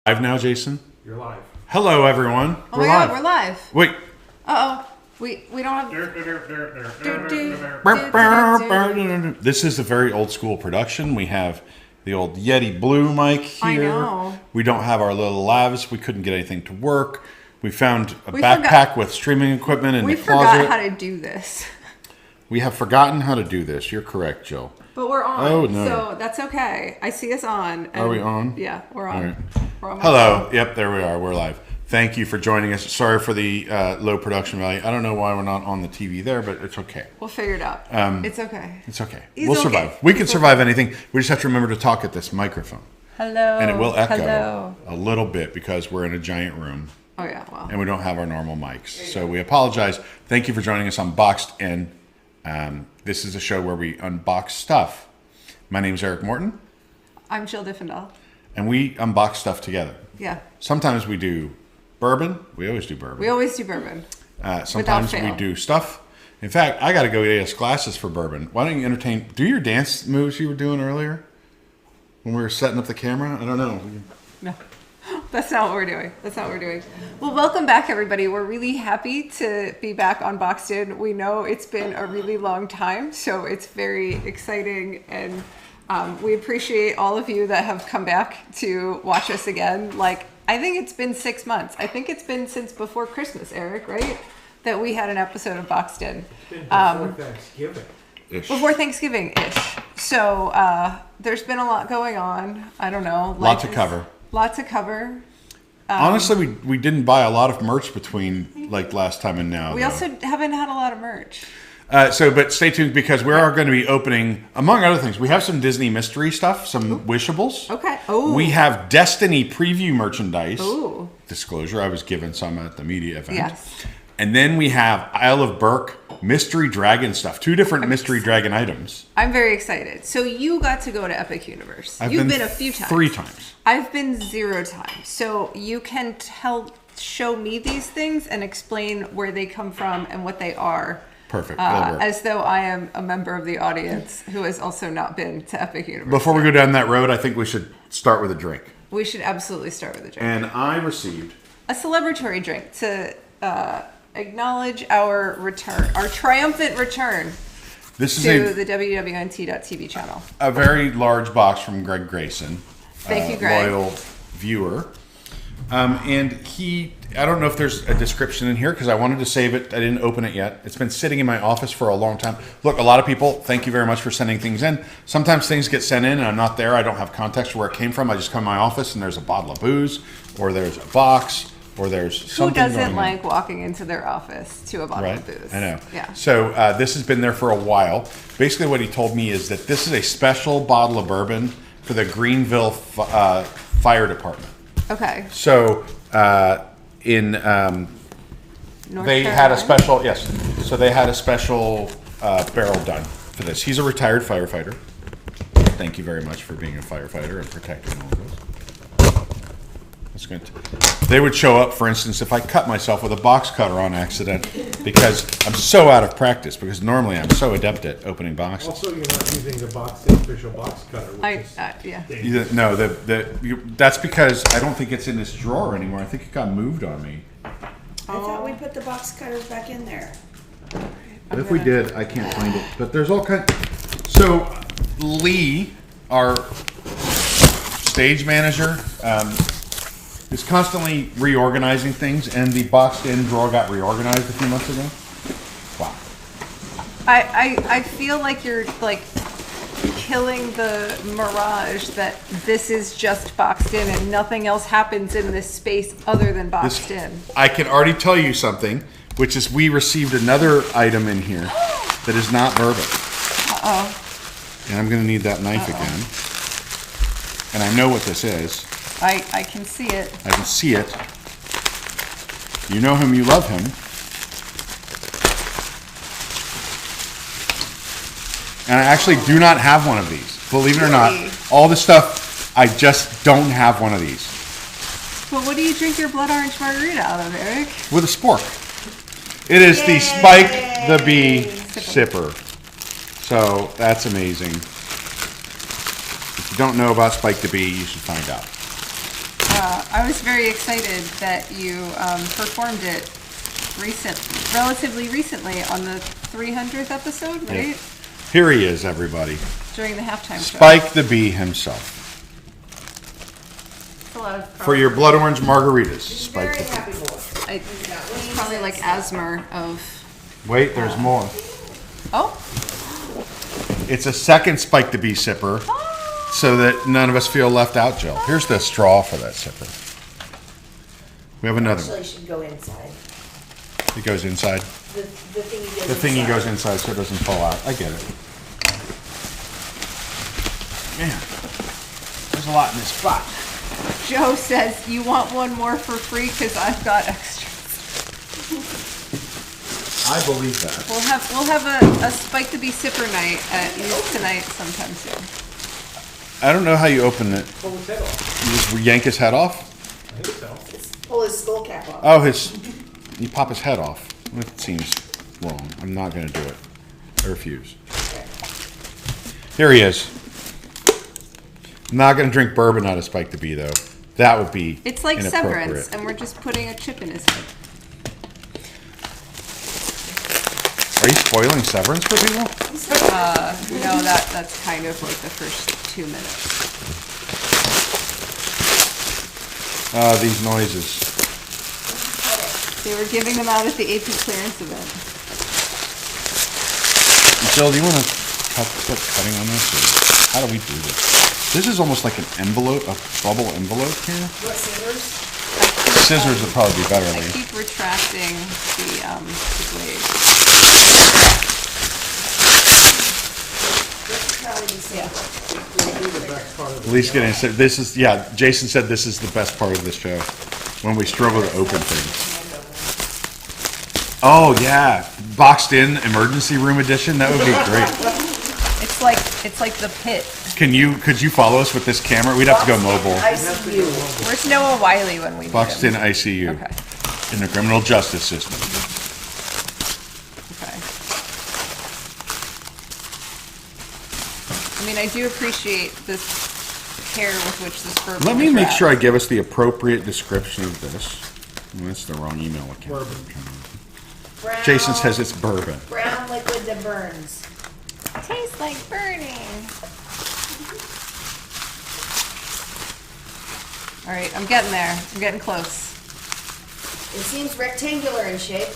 Live now, Jason? You're live. Hello, everyone. Oh my God, we're live. Wait. Uh-oh. We don't have... This is a very old school production. We have the old Yeti Blue mic here. I know. We don't have our little lavs. We couldn't get anything to work. We found a backpack with streaming equipment in the closet. We forgot how to do this. We have forgotten how to do this. You're correct, Jill. But we're on, oh, no. So that's okay. I see us on. Are we on? Yeah, we're on. All right. We're on. Hello. Yep, there we are. We're live. Thank you for joining us. Sorry for the low production value. I don't know why we're not on the TV there, but it's okay. We'll figure it out. It's okay. It's okay. He's We'll okay. survive. We can survive anything. We just have to remember to talk at this microphone. Hello. And it will echo Hello. a little bit because we're in a giant room. Oh, yeah. Well. And we don't have our normal mics. So we apologize. Thank you for joining us on Boxed In. This is a show where we unbox stuff. My name is Eric Morton. I'm Jill Diffendahl. And we unbox stuff together. Yeah. Sometimes we do bourbon. We always do bourbon. We always do bourbon. Sometimes we do stuff. In fact, I got to go get us glasses for bourbon. Why don't you do your dance moves you were doing earlier when we were setting up the camera? I don't know. No. That's not what we're doing. That's not what we're doing. Well, welcome back, everybody. We're really happy to be back on Boxed In. We know it's been a really long time, so it's very exciting, and we appreciate all of you that have come back to watch us again. Like, I think it's been 6 months. I think it's been since before Christmas, Eric, right? That we had an episode of Boxed In. Before Thanksgiving. Before Thanksgiving-ish. So there's been a lot going on. I don't know. Lot to cover. Lots to cover. Honestly, we didn't buy a lot of merch between like last time and now. We also haven't had a lot of merch. But stay tuned because we are going to be opening, among other things, we have some Disney mystery stuff, some wishables. Okay. Oh. We have Destiny preview merchandise. Ooh. Disclosure, I was given some at the media event. Yes. And then we have Isle of Berk mystery dragon stuff. 2 different mystery dragon items. I'm very excited. So you got to go to Epic Universe. You've been a few times. 3 times. I've been 0 times. So you can show me these things and explain where they come from and what they are. Perfect. As though I am a member of the audience who has also not been to Epic Universe. Before we go down that road, I think we should start with a drink. We should absolutely start with a drink. And I received a celebratory drink to acknowledge our return, our triumphant return to the WDWNT.TV channel. A very large box from Greg Grayson. Thank you, Greg. Loyal viewer. And I don't know if there's a description in here because I wanted to save it. I didn't open it yet. It's been sitting in my office for a long time. Look, a lot of people, thank you very much for sending things in. Sometimes things get sent in and I'm not there. I don't have context for where it came from. I just come to my office and there's a bottle of booze or there's a box or there's something. Who doesn't like walking into their office to a bottle of booze? I know. Yeah. So this has been there for a while. Basically what he told me is that this is a special bottle of bourbon for the Greenville Fire Department. Okay. So they had a special So they had a special barrel done for this. He's a retired firefighter. Thank you very much for being a firefighter and protecting all of us. That's good. They would show up, for instance, if I cut myself with a box cutter on accident because I'm so out of practice. Because normally I'm so adept at opening boxes. Also, you're not using the official box cutter. No, that's because I don't think it's in this drawer anymore. I think it got moved on me. I thought we put the box cutters back in there. If we did, I can't find it. But there's all kinds. So Lee, our stage manager, is constantly reorganizing things, and the boxed in drawer got reorganized a few months ago. Wow. I feel like you're like killing the mirage that this is just boxed in and nothing else happens in this space other than boxed in. I can already tell you something, which is we received another item in here that is not bourbon. Uh-oh. And I'm going to need that knife again. And I know what this is. I can see it. I can see it. You know him, you love him. And I actually do not have one of these. Believe it or not, all the stuff, I just don't have one of these. But what do you drink your blood orange margarita out of, Eric? With a spork. It is the Spike the Bee Sipper. So that's amazing. If you don't know about Spike the Bee, you should find out. I was very excited that you performed it relatively recently on the 300th episode, right? Yeah. Here he is, everybody. During the halftime show. Spike the Bee himself. It's a lot of For your blood orange margaritas, Spike Very the Bee. happy boy. it's probably like asthma of. Wait, there's more. Oh, It's a second Spike the Bee sipper, so that none of us feel left out, Jill. Here's the straw for that sipper. We have another one. Actually, should go inside. It goes inside. The thingy goes The thingy inside. goes inside so it doesn't fall out. I get it. Man, there's a lot in this box. Joe says you want one more for free because I've got extra. I believe that. We'll have a Spike the Bee sipper night at least tonight sometime soon. I don't know how you open it. Pull his head off. You just yank his head off? I think so. Pull his skull cap off. Oh, you pop his head off. That seems wrong. I'm not going to do it. I refuse. Here he is. I'm not going to drink bourbon out of Spike the Bee, though. That would be It's like inappropriate. Severance, and we're just putting a chip in his head. Are you spoiling Severance for people? No, that's kind of like the first 2 minutes. These noises. They were giving them out at the AP clearance event. Jill, do you want to start cutting on this? Or how do we do this? This is almost like an envelope, a bubble envelope here. What, scissors? Scissors would probably be better. I Lee. keep retracting the blade. This is probably the same. The best part of At least getting this is Jason said this is the best part of this show when we struggle to open things. Oh yeah, boxed in emergency room edition. That would be great. It's like the pit. Could you follow us with this camera? We'd have to go mobile. ICU. Where's Noah Wiley when we need Boxed him? in ICU Okay. in the criminal justice system. Okay. I mean, I do appreciate this care with which this bourbon Let me is make wrapped. sure I give us the appropriate description of this. Oh, that's the wrong email account. Brown, Jason says it's bourbon. brown liquid that burns. Tastes like burning. All right, I'm getting there. I'm getting close. It seems rectangular in shape.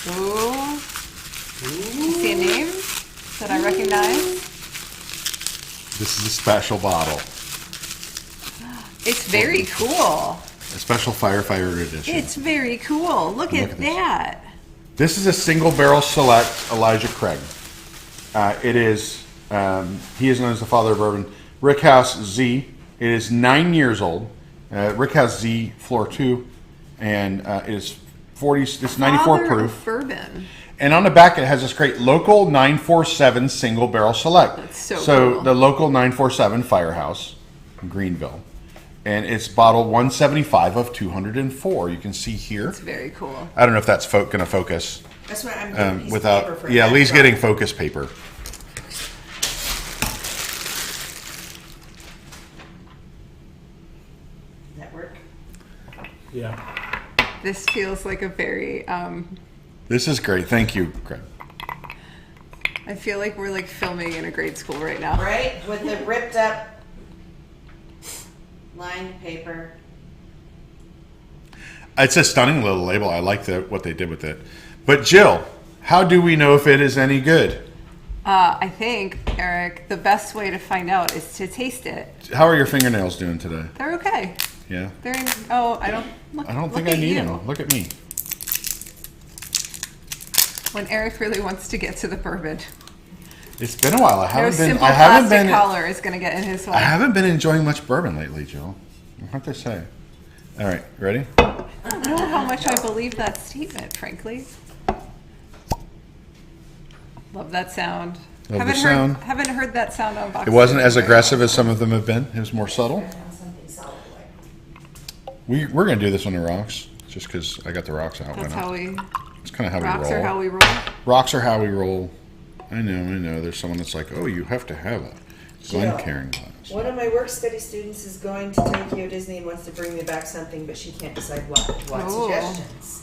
Ooh. You see a name that I recognize? This is a special bottle, It's very cool. a special firefighter edition. It's very cool. Look Look at at this. that. This is a single barrel select Elijah Craig. It is, he is known as the father of bourbon. Rickhouse Z. It is 9 years old. Rickhouse Z Floor 2. And it is 40, it's 94 Father proof. of bourbon. And on the back, it has this great local 947 single barrel select. That's so cool. The local 947 Firehouse in Greenville. And it's bottle 175 of 204. You can see here. It's very cool. I don't know if that's going to focus That's what I'm getting. a piece of paper without. for Yeah, that Lee's drawing. getting focus paper. Does that work? Yeah. This feels like a very, This is great. Thank you, Craig. I feel like we're like filming in a grade school right now. Right? With the ripped up lined paper. It's a stunning little label. I like what they did with it. But Jill, how do we know if it is any good? I think, Eric, the best way to find out is to taste it. How are your fingernails doing today? They're okay. Yeah. They're in, oh, I don't look. I don't think look I at need you. them. Look at me. When Eric really wants to get to the bourbon, It's been a while. I no haven't been. simple I haven't plastic been. collar is going to get in his way. I haven't been enjoying much bourbon lately, Jill. What to say? All right, ready? I don't know how much I believe that statement, frankly. Love that sound. Love haven't the heard, sound. Haven't heard that sound on box. It wasn't as aggressive as some of them have been. It was more subtle. Something solid like. We're gonna do this on the rocks, just because I got the rocks out. That's Why how not? we. It's kind of how Rocks we roll. are how we roll. Rocks are how we roll. I know. There's someone that's like, oh, you have to have a Glen carrying glass. One of my work study students is going to Tokyo Disney and wants to bring me back something, but she can't decide what. What Oh. suggestions?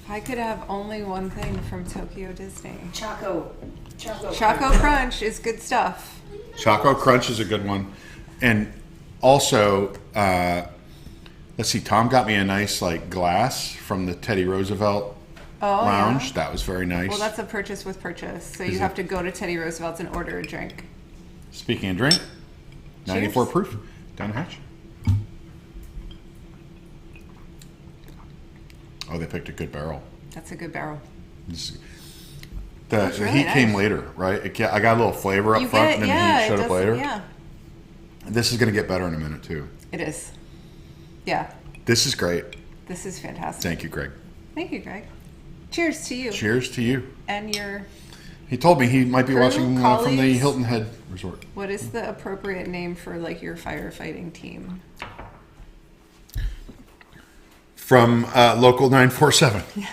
If I could have only one thing from Tokyo Disney. Choco Crunch is good stuff. Choco Crunch is a good one. And also, let's see, Tom got me a nice like glass from the Teddy Roosevelt lounge. Yeah. That was very nice. Well, that's a purchase with purchase. So Is you it? have to go to Teddy Roosevelt's and order a drink. Speaking of drink, 94 Cheers. proof, down the hatch. Oh, they picked a good barrel. That's a good barrel. The really heat came nice. later, right? I got a little flavor up You front, get, and then yeah, the heat it showed up does, later. yeah. This is going to get better in a minute, too. It is. Yeah, This is great. this is fantastic. Thank you, Greg. Thank you, Greg. Cheers to you Cheers to you. and your. He told me he might be Crew, watching from the colleagues. Hilton Head Resort. What is the appropriate name for like your firefighting team? From Local 947. Yeah.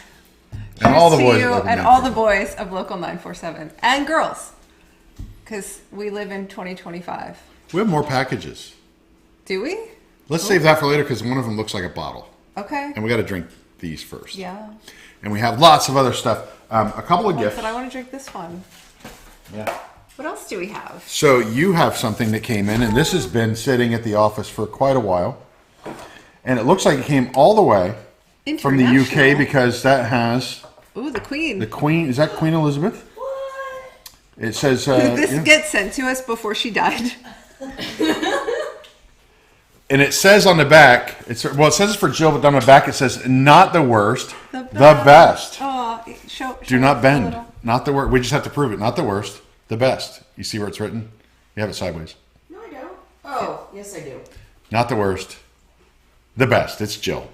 And all the Cheers to boys. you at Local and all the 947. boys of Local 947 and girls, because we live in 2025. We have more packages. Do we? Let's save that for later because one of them looks like a bottle. Okay. And we got to drink these first. Yeah. And we have lots of other stuff. A couple of gifts. But I want to drink this one. Yeah. What else do we have? So you have something that came in, and this has been sitting at the office for quite a while. And it looks like it came all the way from the UK International. because that has Ooh, the Queen. the Queen. Is that Queen Elizabeth? What? It says. This Yeah. gets sent to us before she died. And it says on the back, it says it's for Jill, but on the back it says, not the worst, the best. Oh, show Do us not a bend. little. Not the worst. We just have to prove it. Not the worst, the best. You see where it's written? You have it sideways. No, I don't. Oh, yes, I do. Not the worst, the best. It's Jill.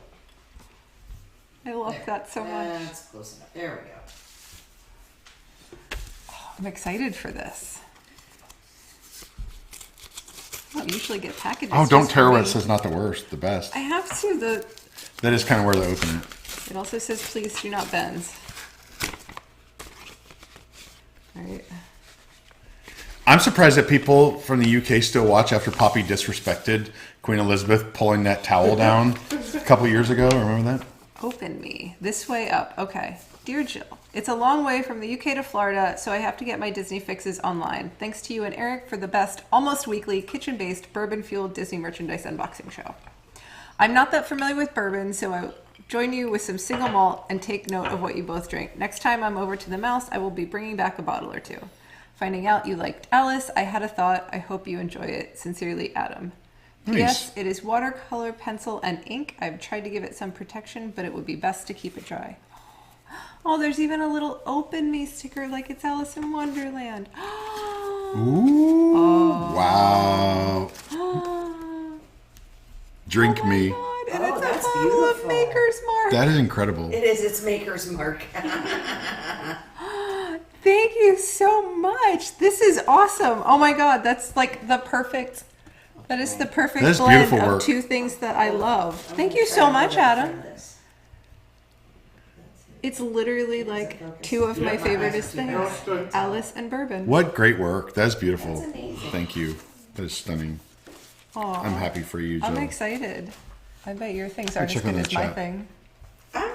I love that so much. That's close enough. There we go. I'm excited for this. I don't usually get packages. Oh, don't just tear for where it me. says not the worst, the best. I have to. That is kind of where they open it. It also says, please do not bend. All right. I'm surprised that people from the UK still watch after Poppy disrespected Queen Elizabeth pulling that towel down a couple years ago. Remember that? Open me. This way up. Okay. Dear Jill, it's a long way from the UK to Florida, so I have to get my Disney fixes online. Thanks to you and Eric for the best, almost weekly, kitchen-based, bourbon-fueled Disney merchandise unboxing show. I'm not that familiar with bourbon, so I join you with some single malt and take note of what you both drink. Next time I'm over to the Mouse, I will be bringing back a bottle or two. Finding out you liked Alice, I had a thought. I hope you enjoy it. Sincerely, Adam. Nice. Yes, it is watercolor, pencil, and ink. I've tried to give it some protection, but it would be best to keep it dry. Oh, there's even a little open me sticker like it's Alice in Wonderland. Ooh. Oh. Wow. Drink me. God, and Oh, it's that's a bottle of beautiful. Maker's Mark. That is incredible. It is. It's Maker's Mark. Thank you so much. This is awesome. Oh my God, that's like the perfect. That is the perfect That is blend beautiful of work. two things that I love. Thank you so much, Adam. It's literally like two of my favoriteest things: Alice and bourbon. What great work. That's beautiful. That's amazing. Thank you. That is stunning. Aw, I'm happy for you, Jill. I'm excited. I bet your things aren't as check on good that as my chat. thing. I'm,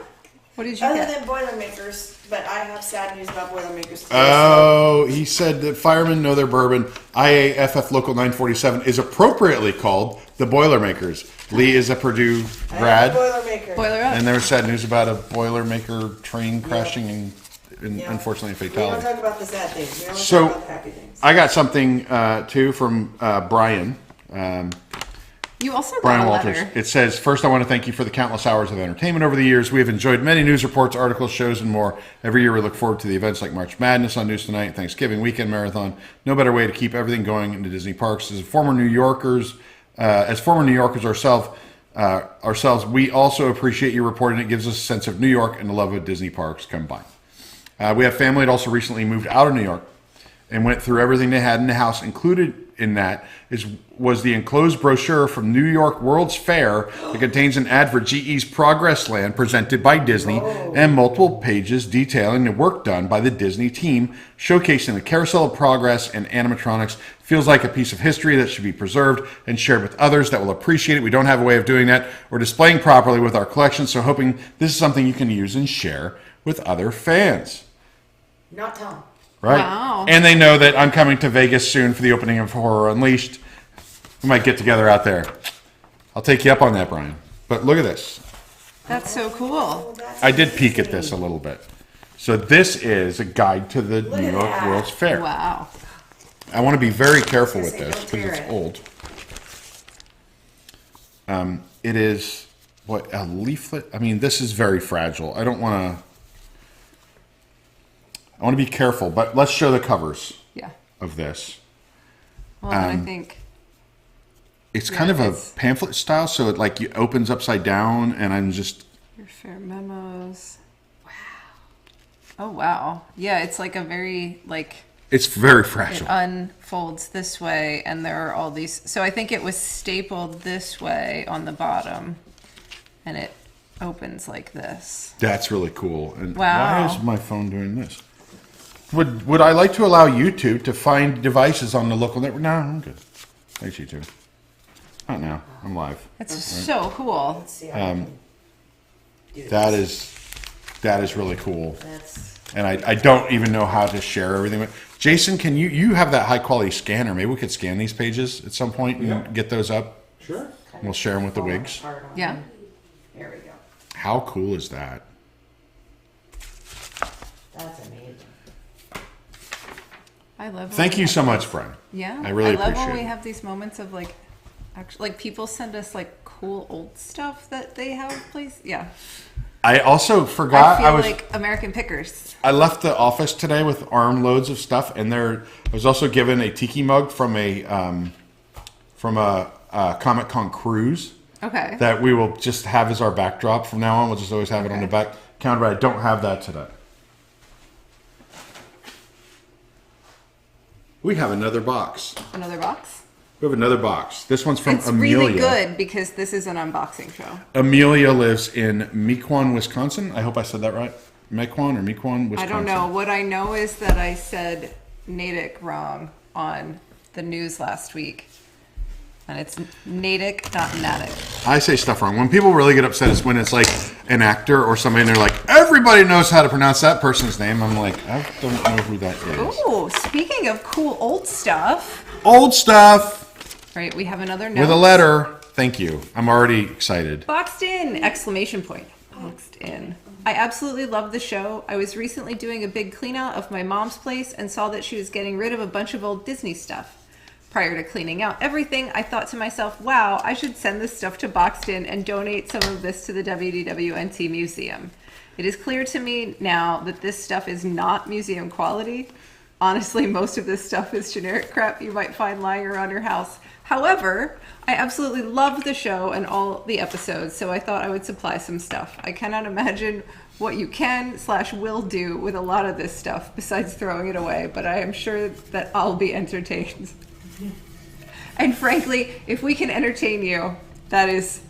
What did you other get? than Boilermakers, but I have sad news about Boilermakers today. Oh, he said that firemen know their bourbon. IAFF Local 947 is appropriately called the Boilermakers. Lee is a Purdue I grad, have Boilermaker. Boiler up. and there was sad news about a Boilermaker train crashing and Yeah. unfortunately a We don't fatality. talk about the sad things. We only So- talk about the happy things. I got something too from Brian. You also got Brian a Walters. letter. It says, first, I want to thank you for the countless hours of entertainment over the years. We have enjoyed many news reports, articles, shows, and more. Every year we look forward to the events like March Madness on News Tonight, Thanksgiving Weekend Marathon. No better way to keep everything going into Disney parks. As former New Yorkers ourselves, we also appreciate your reporting. It gives us a sense of New York and the love of Disney parks combined. We have family that also recently moved out of New York. and went through everything they had in the house. Included in that was the enclosed brochure from New York World's Fair that contains an ad for GE's Progress Land presented by Disney and multiple pages detailing the work done by the Disney team, showcasing the carousel of progress and animatronics. Feels like a piece of history that should be preserved and shared with others that will appreciate it. We don't have a way of doing that or displaying properly with our collection, so hoping this is something you can use and share with other fans. Not Tom. Right? Wow. And they know that I'm coming to Vegas soon for the opening of Horror Unleashed. We might get together out there. I'll take you up on that, Brian. But look at this. That's so cool. Oh, that's I did peek at amazing. this a little bit. So this is a guide to the Look New at York that. World's Fair. Wow. I want to be very careful with Say, this don't because tear it's it. old. It is, what, a leaflet? I mean, this is very fragile. I don't want to... I want to be careful, but let's show the covers Yeah. of this. Well, and I think It's Yeah, kind of a it's- pamphlet style, so it like it opens upside down, and I'm just... your fair memos. Wow. Oh, wow. Yeah, it's like a very, like, It's very it fragile. unfolds this way, and there are all these. So I think it was stapled this way on the bottom, and it opens like this. That's really cool. And Wow. why is my phone doing this? Would I like to allow YouTube to find devices on the local network? No, I'm good. Thanks, YouTube. Not now. I'm live. It's so cool. Let's see how we can do That this. is really cool. That's And I don't even know how to share everything. Jason, can you have that high quality scanner? Maybe we could scan these pages at some point and Yeah. get those up. Sure. We'll share them with the falling WIGS. apart on Yeah. me. There we go. How cool is that? That's amazing. I love. when Thank we you have so these- much, Brian. Yeah, I really love appreciate when we it. have these moments of like, actually, like people send us like cool old stuff that they have placed. Yeah, I also forgot I feel was like American Pickers. I left the office today with armloads of stuff, and I was also given a tiki mug from a Comic Con cruise Okay. that we will just have as our backdrop from now on. We'll just always have it on the back counter, but I don't have that today. We have another box. Another box. We have another box. This one's from It's Amelia. really good because this is an unboxing show. Amelia lives in Mequon, Wisconsin. I hope I said that right. Mequon or Mequon, Wisconsin. I don't know. What I know is that I said Natick wrong on the news last week. And it's Natick, not Natick. I say stuff wrong. When people really get upset is when it's like an actor or somebody and they're like, everybody knows how to pronounce that person's name. I'm like, I don't know who that is. Ooh, speaking of cool old stuff. Old stuff Right, we have another note. with a letter. Thank you. I'm already excited. Boxed in! Exclamation point. Boxed in. I absolutely love the show. I was recently doing a big clean out of my mom's place and saw that she was getting rid of a bunch of old Disney stuff. Prior to cleaning out everything, I thought to myself, wow, I should send this stuff to Boxed In and donate some of this to the WDWNT Museum. It is clear to me now that this stuff is not museum quality. Honestly, most of this stuff is generic crap you might find lying around your house. However, I absolutely love the show and all the episodes, so I thought I would supply some stuff. I cannot imagine what you can/will do with a lot of this stuff besides throwing it away, but I am sure that I'll be entertained. And frankly, if we can entertain you, that is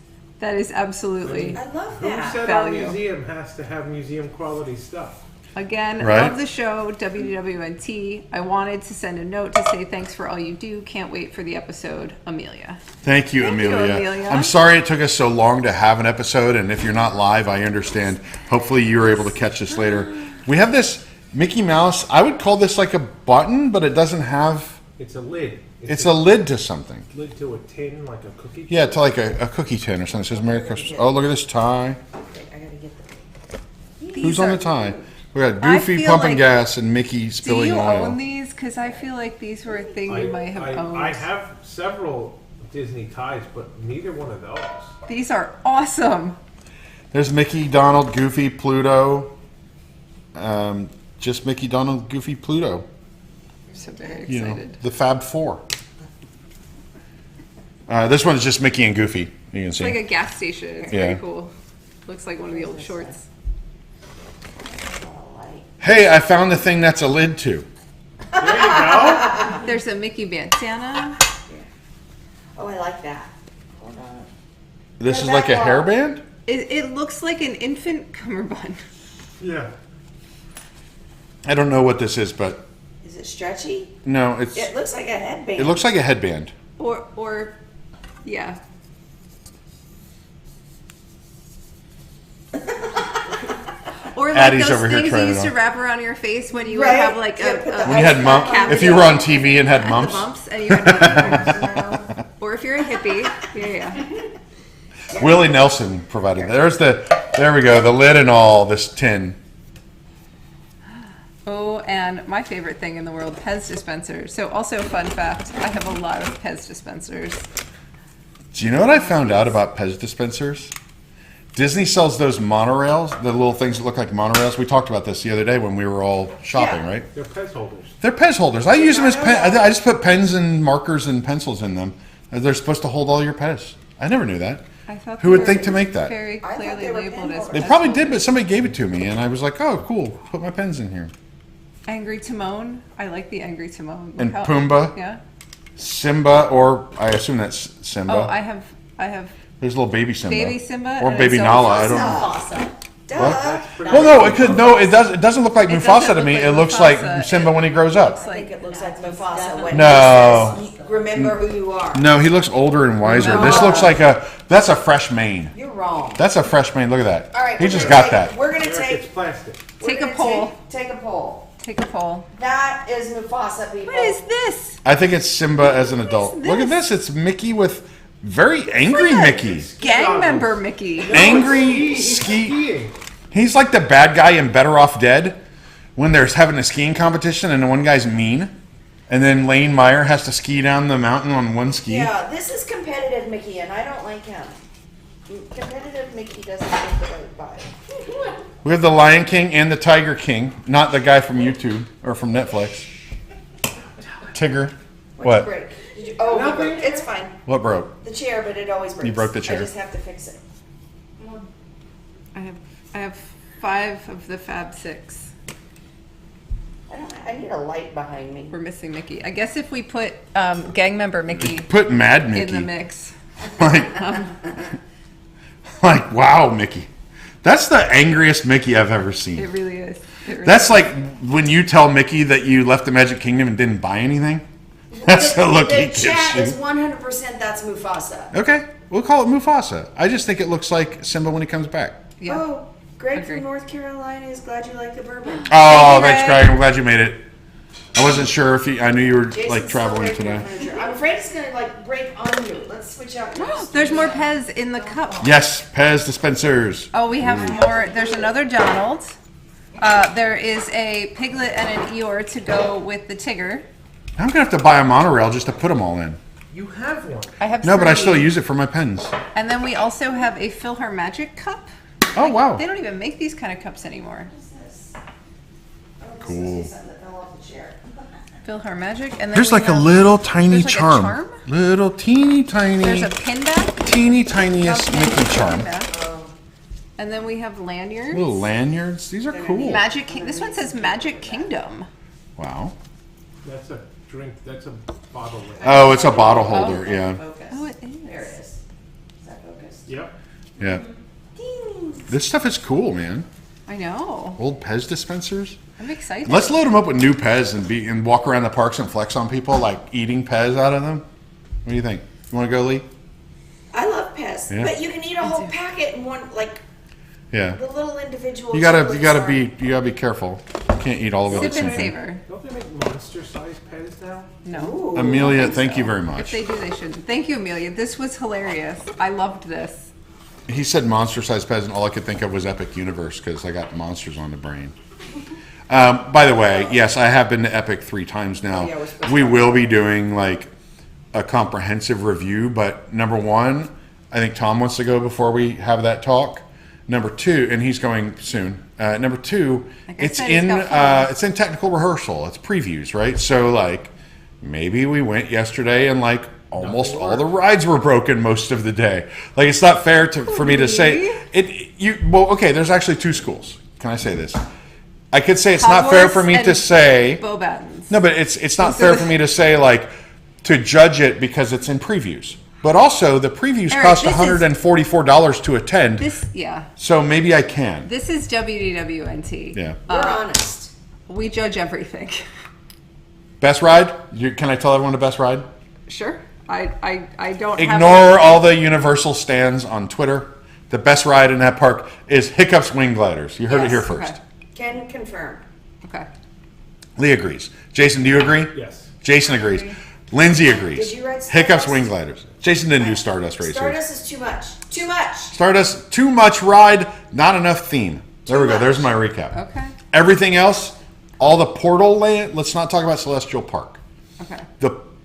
absolutely, I love Who that. said Value. our museum has to have museum quality stuff? again, Right. love the show, WDWNT. I wanted to send a note to say thanks for all you do. Can't wait for the episode, Amelia. Thank you, Thank you, Amelia. Amelia. I'm sorry it took us so long to have an episode, and if you're not live, I understand. Hopefully you were able to catch this later. We have this Mickey Mouse. I would call this like a button, but it doesn't have... It's a lid. It's a lid to something. lid to a tin, like a cookie. Yeah, to like a cookie tin or something. It says Merry Christmas. Oh, look at this tie. Okay, I gotta get the. Who's on the tie? We got I Goofy feel pumping like- gas and Mickey Do spilling you oil. own these? Because I feel like these were a thing you might have owned. I have several Disney ties, but neither one of those. These are awesome. There's Mickey, Donald, Goofy, Pluto. Just Mickey, Donald, Goofy, Pluto. I'm so very You know, excited. the Fab Four. This one's just Mickey and Goofy. You can It's see. like a gas station. It's Yeah. pretty cool. Looks like one of the old shorts. Oh, like. Hey, I found the thing that's a lid to. There you go. There's a Mickey bandana. Oh, I like that. Hold on. This Yeah, is like a that wall. hairband? It looks like an infant cummerbund. Yeah. I don't know what this is, but Is it stretchy? no, it's It looks like a headband. it looks like a headband. Or yeah. Or like Addie's those over here things you trying it used to on. wrap around your face when you would Right. have like Yeah, put the When you had ice mumps, pack on if you were on TV and had the mumps, bumps and you had or if you're a hippie. Yeah. Willie Nelson provided. There we go, the lid and all, this tin. Oh, and my favorite thing in the world, Pez dispensers. So also fun fact, I have a lot of Pez dispensers. Do you know what I found out about Pez dispensers? Disney sells those monorails, the little things that look like monorails. We talked about this the other day when we were all shopping, Yeah. right? They're Pez holders. They're Pez holders. I use them as not pen. know I just put pens and markers and pencils in them. They're supposed to hold all your Pez. I never knew that. I thought Who they would were think to make that? Very I thought clearly they were labeled pen as holders. They Pez probably holders. did, but somebody gave it to me, and I was like, "Oh, cool! Put my pens in here." Angry Timon. I like the Angry Timon. Look And how- Pumbaa. Yeah. Simba, or I assume that's Simba. Oh, I have There's little baby Simba. baby Simba or and baby it's Nala. I don't know. Mufasa. Duh. That's pretty Well, no, it could. No, it does. It doesn't look like It Mufasa doesn't to look me. like It looks Mufasa. like Simba when he grows up. I think it looks like Mufasa when No. he says, "Remember who you are." No, he looks older and wiser. No. This looks like that's a fresh mane. You're wrong. That's a fresh mane. Look at that. All right, He we're just gonna got that. We're gonna Eric, it's take. plastic. we're Take a gonna poll. Take a poll. Take a poll. That is Mufasa, people. What is this? I think it's Simba as an adult. Look at this. It's Mickey with very angry Mickey. Gang goggles. member Mickey. Angry ski. He's like the bad guy in Better Off Dead when there's having a skiing competition and the one guy's mean. And then Lane Meyer has to ski down the mountain on one ski. Yeah, this is competitive Mickey, and I don't like him. Competitive Mickey doesn't get the right vibe. We have the Lion King and the Tiger King, not the guy from YouTube or from Netflix. Tigger. What'd What? you break? Did you, oh, Nothing. you broke- it's fine. What broke? The chair, but it always breaks. broke the chair. I just have to fix it. I have 5 of the Fab 6. I need a light behind me. We're missing Mickey. I guess if we put gang member Mickey Put Mad in Mickey. the mix. Like, wow, Mickey. That's the angriest Mickey I've ever It seen. really is. It really That's like when you tell Mickey that you left the Magic Kingdom and didn't buy anything. That's the look he The chat is gives you. 100% that's Mufasa. Okay, we'll call it Mufasa. I just think it looks like Simba when he comes back. Yeah. Oh, Greg Agree. from North Carolina is glad you like the bourbon. Oh, Thank you, thanks, Greg. Greg. I'm glad you made it. I wasn't sure if I knew you were Jason's like traveling still breaking today. your furniture. I'm afraid it's gonna like break on you. Let's switch out. There's more Pez in the cup. Yes, Pez dispensers. Oh, we have more. There's another Donald. There is a Piglet and an Eeyore to go with the Tigger. I'm gonna have to buy a monorail just to put them all in. You have one. I have No, but I 3. still use it for my pens. And then we also have a Fill Her Magic cup. Oh wow, They don't even make these kind of cups anymore. cool. Fill Her Magic, and then There's we like a have- little tiny there's like a charm. charm? Little teeny tiny, There's a pin back. teeny tiniest Okay, Mickey pin charm. back. And then we have lanyards. Little lanyards. These are cool. Magic King. This one says Magic Kingdom. Wow. That's a drink. That's a bottle lid. Oh, it's a bottle holder. Yeah. Focus. Oh, it is. There it is. Is that focused? Yep. Yeah. This stuff is cool, man. I know. Old Pez dispensers. I'm excited. Let's load them up with new Pez and walk around the parks and flex on people like eating Pez out of them. What do you think? You want to go, Lee? I love Pez, Yeah. but you can eat a whole packet in one, like Yeah. the little individual. You gotta chocolates be careful. You can't eat all of it at the Sip same and time. savor. Don't they make monster-sized Pez now? No. Ooh. Amelia, thank you very If much. they do, they shouldn't. Thank you, Amelia. This was hilarious. I loved this. He said monster-sized Pez, and all I could think of was Epic Universe because I got monsters on the brain. By the way, yes, I have been to Epic 3 times now. Oh, yeah, we're supposed to We talk will be doing like a comprehensive review, but number 1, I think Tom wants to go before we have that talk. Number 2, and he's going soon. Number 2, Like I it's said, he's in got fun. it's in technical rehearsal. It's previews, right? So like maybe we went yesterday and like almost all the rides were broken most of the day. Like it's not fair for me to say it. Well, okay. There's actually 2 schools. Can I say this? I could say it's not fair for Hogwarts me to and say Bobatons. opinions. No, but it's not fair for me to say, like, to judge it because it's in previews. But also, the previews Eric, cost this is- $144 to attend. Yeah. So maybe I can. This is WDWNT. Yeah. We're honest. We judge everything. Best ride? Can I tell everyone the best ride? Sure. I don't Ignore all the Universal stands on Twitter. The best ride in that park is Hiccup's Wing Gliders. You heard it Yes. here first. Okay. Can confirm. Okay. Lee agrees. Jason, do you agree? Yes. Jason agrees. Lindsay agrees. Did you ride Hiccup's Stardust? Wing Gliders. Jason didn't do Stardust Racers. Stardust is too much. Too much. Stardust, too much ride, not enough theme. There we go. much. There's my recap. Okay. Everything else, all the portal land. Let's not talk about Celestial Park. Okay.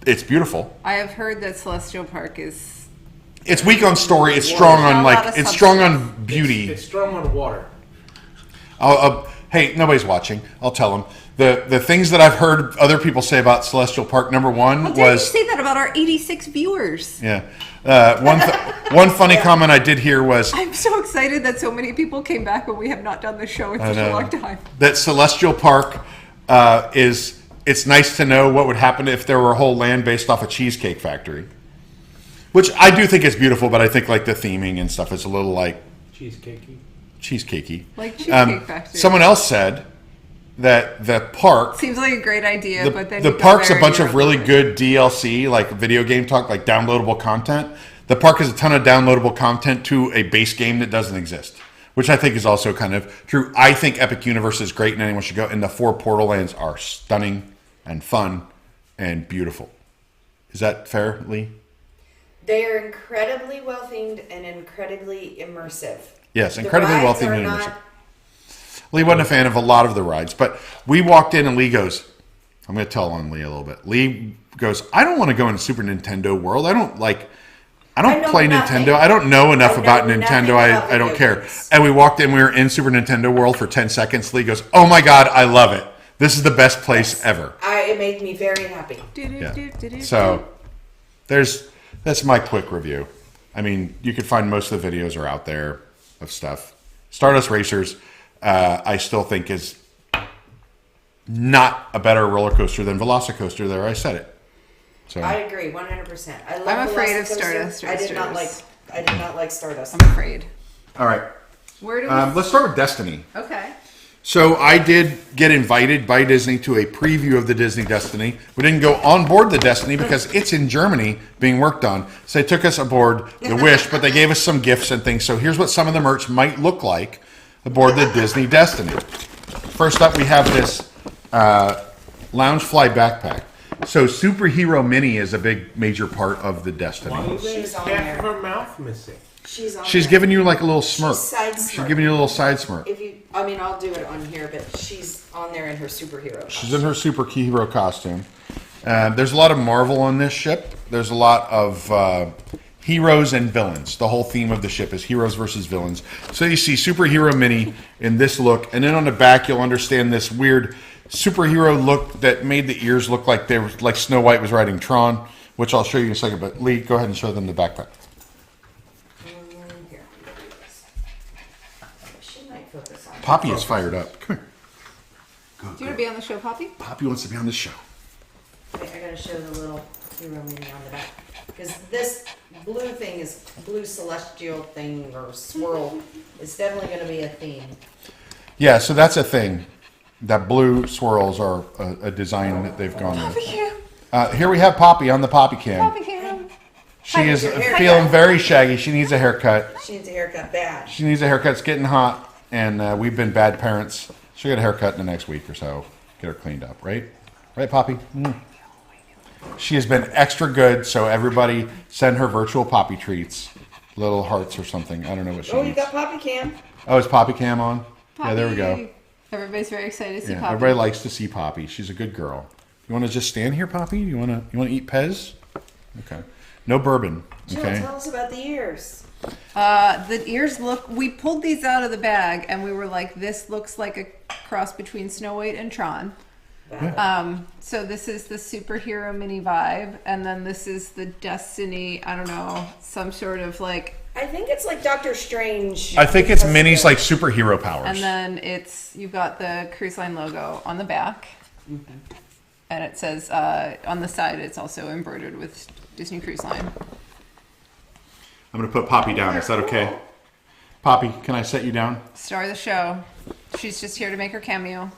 It's beautiful. I have heard that Celestial Park is. It's weak on story. It's strong Not on a lot of it's strong on substance. beauty. It's strong on water. Hey, nobody's watching. I'll tell them the things that I've heard other people say about Celestial Park. Number one How dare you was say that about our 86 viewers? yeah. One funny comment I did hear was I'm so excited that so many people came back when we have not done this show in such a long time. that Celestial Park is. It's nice to know what would happen if there were a whole land based off a Cheesecake Factory, which I do think is beautiful. But I think like the theming and stuff is a little like Cheesecakey. cheesecakey. Like Cheesecake Factory. Someone else said that the park. Seems like a great idea, The, but then the you go park's there a bunch and of you're really like, good DLC, like video game talk, like downloadable content. The park has a ton of downloadable content to a base game that doesn't exist, which I think is also kind of true. I think Epic Universe is great and anyone should go. And the 4 Portal Lands are stunning and fun and beautiful. Is that fair, Lee? They are incredibly well themed and incredibly immersive. Yes, The incredibly well rides themed are and not- immersive. Lee wasn't a fan of a lot of the rides, but we walked in and Lee goes, I'm going to tell on Lee a little bit. Lee goes, I don't want to go in Super Nintendo World. I don't know play nothing. Nintendo. I don't know enough I know about nothing Nintendo. about I don't video care. games. And we walked in, we were in Super Nintendo World for 10 seconds. Lee goes, oh my God, I love it. This is the best place ever. It made me very happy. Yeah. So that's my quick review. I mean, you can find most of the videos are out there of stuff. Stardust Racers, I still think is not a better roller coaster than Velocicoaster. There, I said it. So I agree 100%. I love I'm afraid of Velocicoaster. Stardust I did not Racers. like Stardust. I'm afraid. all right. Where do we? Let's start with Destiny. Okay. So I did get invited by Disney to a preview of the Disney Destiny. We didn't go on board the Destiny because it's in Germany being worked on. So they took us aboard the Wish, but they gave us some gifts and things. So here's what some of the merch might look like aboard the Disney Destiny. First up, we have this Loungefly backpack. So Superhero Mini is a big major part of the Destiny. She's on Half of there. her mouth missing. She's giving you like a little smirk. She's She's giving you a little side smirk. I'll do it on here, but she's on there in her superhero. She's in her superhero costume. There's a lot of Marvel on this ship. There's a lot of heroes and villains. The whole theme of the ship is heroes versus villains. So you see Superhero Mini in this look, and then on the back you'll understand this weird superhero look that made the ears look like they were like Snow White was riding Tron, which I'll show you in a second. But Lee, go ahead and show them the backpack. Here. She might focus on. Poppy is fired up. Come here. Do you want to be on the show, Poppy? Poppy wants to be on the show. Wait, I gotta show the little hero mini on the back. Because this blue thing is blue celestial thing or swirl. It's definitely gonna be a theme. Yeah, so that's a thing. That blue swirls are a design that they've gone with. Here we have Poppy on the Poppy Cam. Poppy cam. She is your haircut. feeling very shaggy. She needs a haircut. She needs a haircut bad. She needs a haircut. It's getting hot, and we've been bad parents. She'll get a haircut in the next week or so. Get her cleaned up, right? Right, Poppy? Mm. She has been extra good, so everybody send her virtual Poppy treats. Little hearts or something. I don't know what she Oh, you needs. got Poppy Cam. Oh, is Poppy Cam on? Yeah, there we go. Poppy. Everybody's very excited to see Yeah, Poppy. everybody likes to see Poppy. She's a good girl. You want to just stand here, Poppy? You want to eat Pez? Okay. No bourbon. Jill, Okay. tell us about the ears. The ears look. We pulled these out of the bag, and we were like, "This looks like a cross between Snow White and Tron." So this is the superhero mini vibe, and then this is the Destiny. I don't know, some sort of like. I think it's like Doctor Strange. I think it's Minnie's like superhero powers. And then you've got the cruise line logo on the back. And it says on the side, it's also embroidered with Disney Cruise Line. I'm going to put Poppy down. Is that okay? Poppy, can I set you down? Star of the show. She's just here to make her cameo.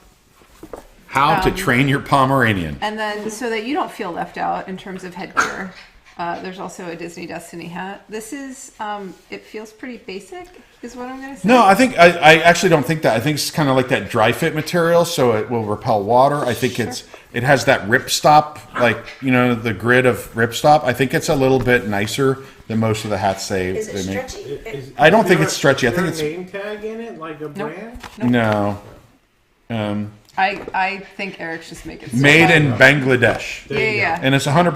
How to train your Pomeranian. And then, so that you don't feel left out in terms of headgear, there's also a Disney Destiny hat. This is, it feels pretty basic, is what I'm going to say. No, I actually don't think that. I think it's kind of like that dry fit material, so it will repel water. I think it has that ripstop, like, you know, the grid of ripstop. I think it's a little bit nicer than most of the hats they Is it make. stretchy? I don't think it's stretchy. I think Is there it's a name tag in it, like a brand? no. I think Eric's just making stuff Made up. in Bangladesh. Yeah. And it's 100%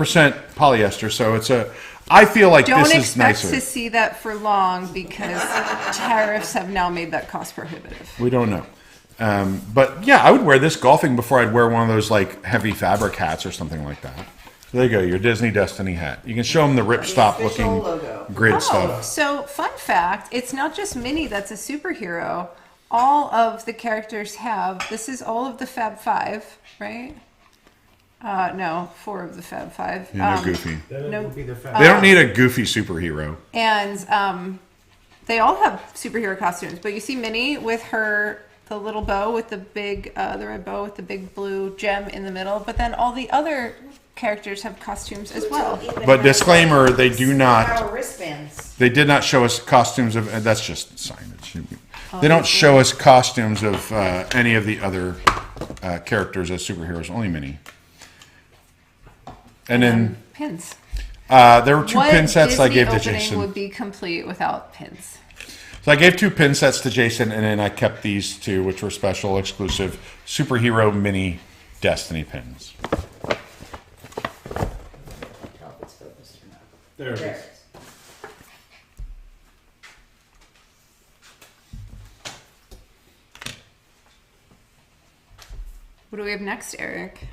polyester, so it's a. I feel like Don't this is expect nicer. to see that for long because tariffs have now made that cost prohibitive. We don't know. But yeah, I would wear this golfing before I'd wear one of those like heavy fabric hats or something like that. So there you go, your Disney Destiny hat. You can show them the ripstop The official looking logo. grid Oh, stuff. so fun fact, it's not just Minnie that's a superhero. All of the characters have, this is all of the Fab Five, right? No, 4 of the Fab Five. Yeah, they're goofy. That No. would be the They don't need a goofy superhero. And they all have superhero costumes, but you see Minnie with the little bow with the big, the red bow with the big blue gem in the middle, but then all the other characters have costumes as well. But disclaimer, they do not. Our wristbands. They did not show us costumes of. That's just signage. They don't show us costumes of any of the other characters as superheroes. Only Minnie. And then Pins. there were 2 What pin sets I Disney gave to opening Jason. would be complete without pins? So I gave 2 pin sets to Jason, and then I kept these 2, which were special, exclusive superhero mini Destiny pins. It's focused or not. There it There is. it is. What do we have next, Eric?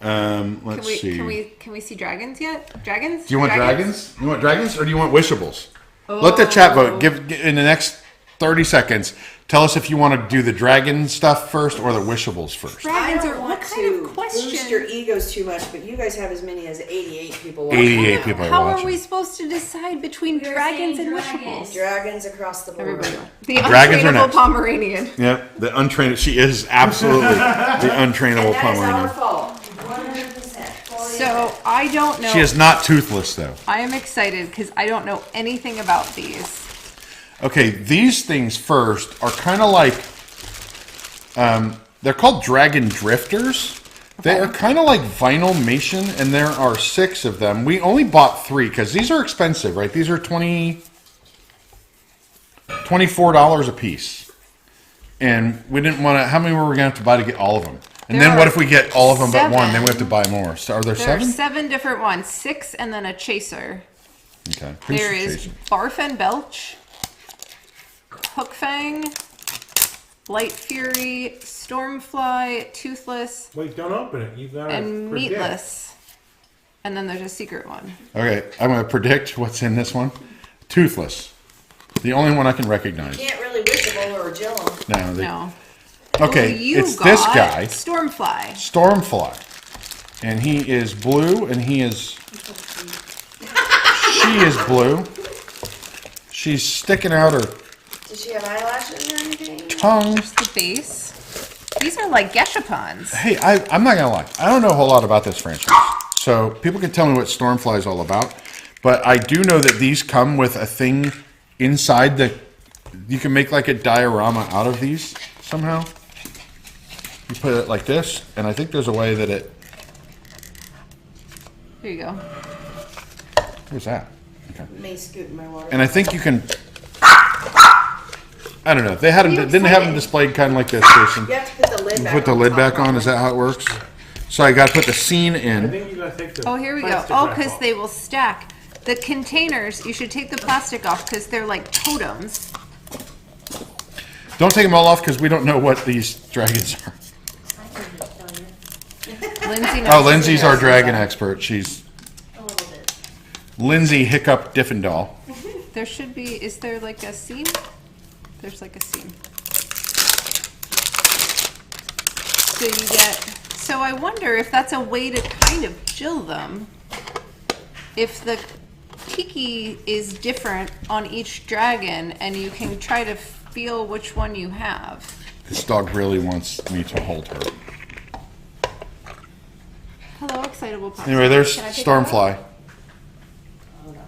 Let's see. Can we see dragons yet? Dragons? Do you want dragons? You want dragons, or do you want wishables? Let the chat vote. Give in the next 30 seconds. Tell us if you want to do the dragon stuff first or the wishables first. Dragons I are don't what want kind to of question? boost your egos too much, but you guys have as many as 88 people watching. 88 people are How watching. are we supposed to decide between We were dragons and saying wishables? Dragons across the board. Everybody. The Dragons are untrainable next. Pomeranian. Yep, the untrained. She is absolutely the untrainable And that is our Pomeranian. fault. 100%. So I don't know. She is not toothless, though. I am excited because I don't know anything about these. Okay, these things first are kind of like, they're called Dragon Drifters. They are kind of like Vinylmation, and there are 6 of them. We only bought 3 because these are expensive, right? These are $24 a piece. And we didn't want to, how many were we going to have to buy to get all of them? And There then what are if we get all of them but one? 7. Then we have to buy more. So are there There 7? are 7 different ones, 6 and then a chaser. Okay. Who's There the is chaser? Barf and Belch, Hookfang, Light Fury, Stormfly, Toothless, Wait, don't open it. You gotta and predict. Meatless. And then there's a secret one. Okay, I'm going to predict what's in this one. Toothless. The only one I can recognize. Can't really wishable or Jill them. No. No. Okay, Ooh, you it's got this guy, Stormfly. Stormfly. And he is blue, and he is... She is blue. She's sticking out her Does she have eyelashes or anything? tongue. The base. These are like Geshapons. Hey, I'm not going to lie. I don't know a whole lot about this franchise. So people can tell me what Stormfly is all about. But I do know that these come with a thing inside the... You can make like a diorama out of these somehow. You put it like this, and I think there's a way that it... Here you go. Where's that? Okay. May scoot in my water. And I think you can... I don't know. They had them, didn't they have them displayed kind of like this, Jason? You have to put the lid You back put the on lid top back of on. it. Is that how it works? So I got to put the scene I in. think you gotta take the. Oh, here we go. plastic Oh, wrap because off. they will stack. The containers, you should take the plastic off because they're like totems. Don't take them all off because we don't know what these dragons are. Lindsay knows. Oh, Lindsay's our dragon expert. She's A little bit. Lindsay Hiccup Diffendahl. There should be, is there like a seam? There's like a seam. So you get So I wonder if that's a way to kind of chill them. If the tiki is different on each dragon and you can try to feel which one you have. This dog really wants me to hold her. Hello, excitable puppy. Anyway, there's Can I pick Stormfly. Hold on.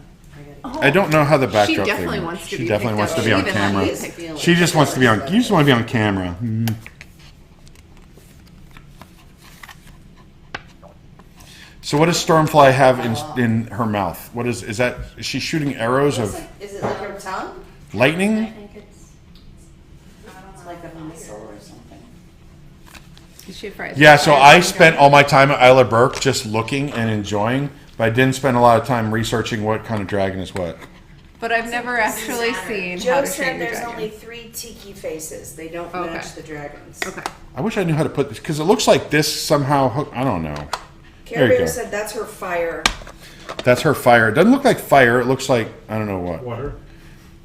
I gotta I don't know how the backdrop She thing definitely works. wants to She be definitely picked wants up. to be on She even camera. let me pick- She just wants to be on. You just want to be on camera. Mm. So what does Stormfly have in her mouth? What is that? Is she shooting arrows of Is it like her tongue? I lightning? think it's, I don't It's know. like a missile or something. Is she afraid? Yeah. So I spent all my time at Isla Berk just looking and enjoying, but I didn't spend a lot of time researching what kind of dragon is what. But I've never actually seen how Joe to train said the there's dragon. only 3 tiki faces. They don't Okay. match the dragons. Okay. I wish I knew how to put this because it looks like this somehow. I don't know. Care There you Bear go. said that's her fire. That's her fire. It doesn't look like fire. It looks like I don't know what. Water.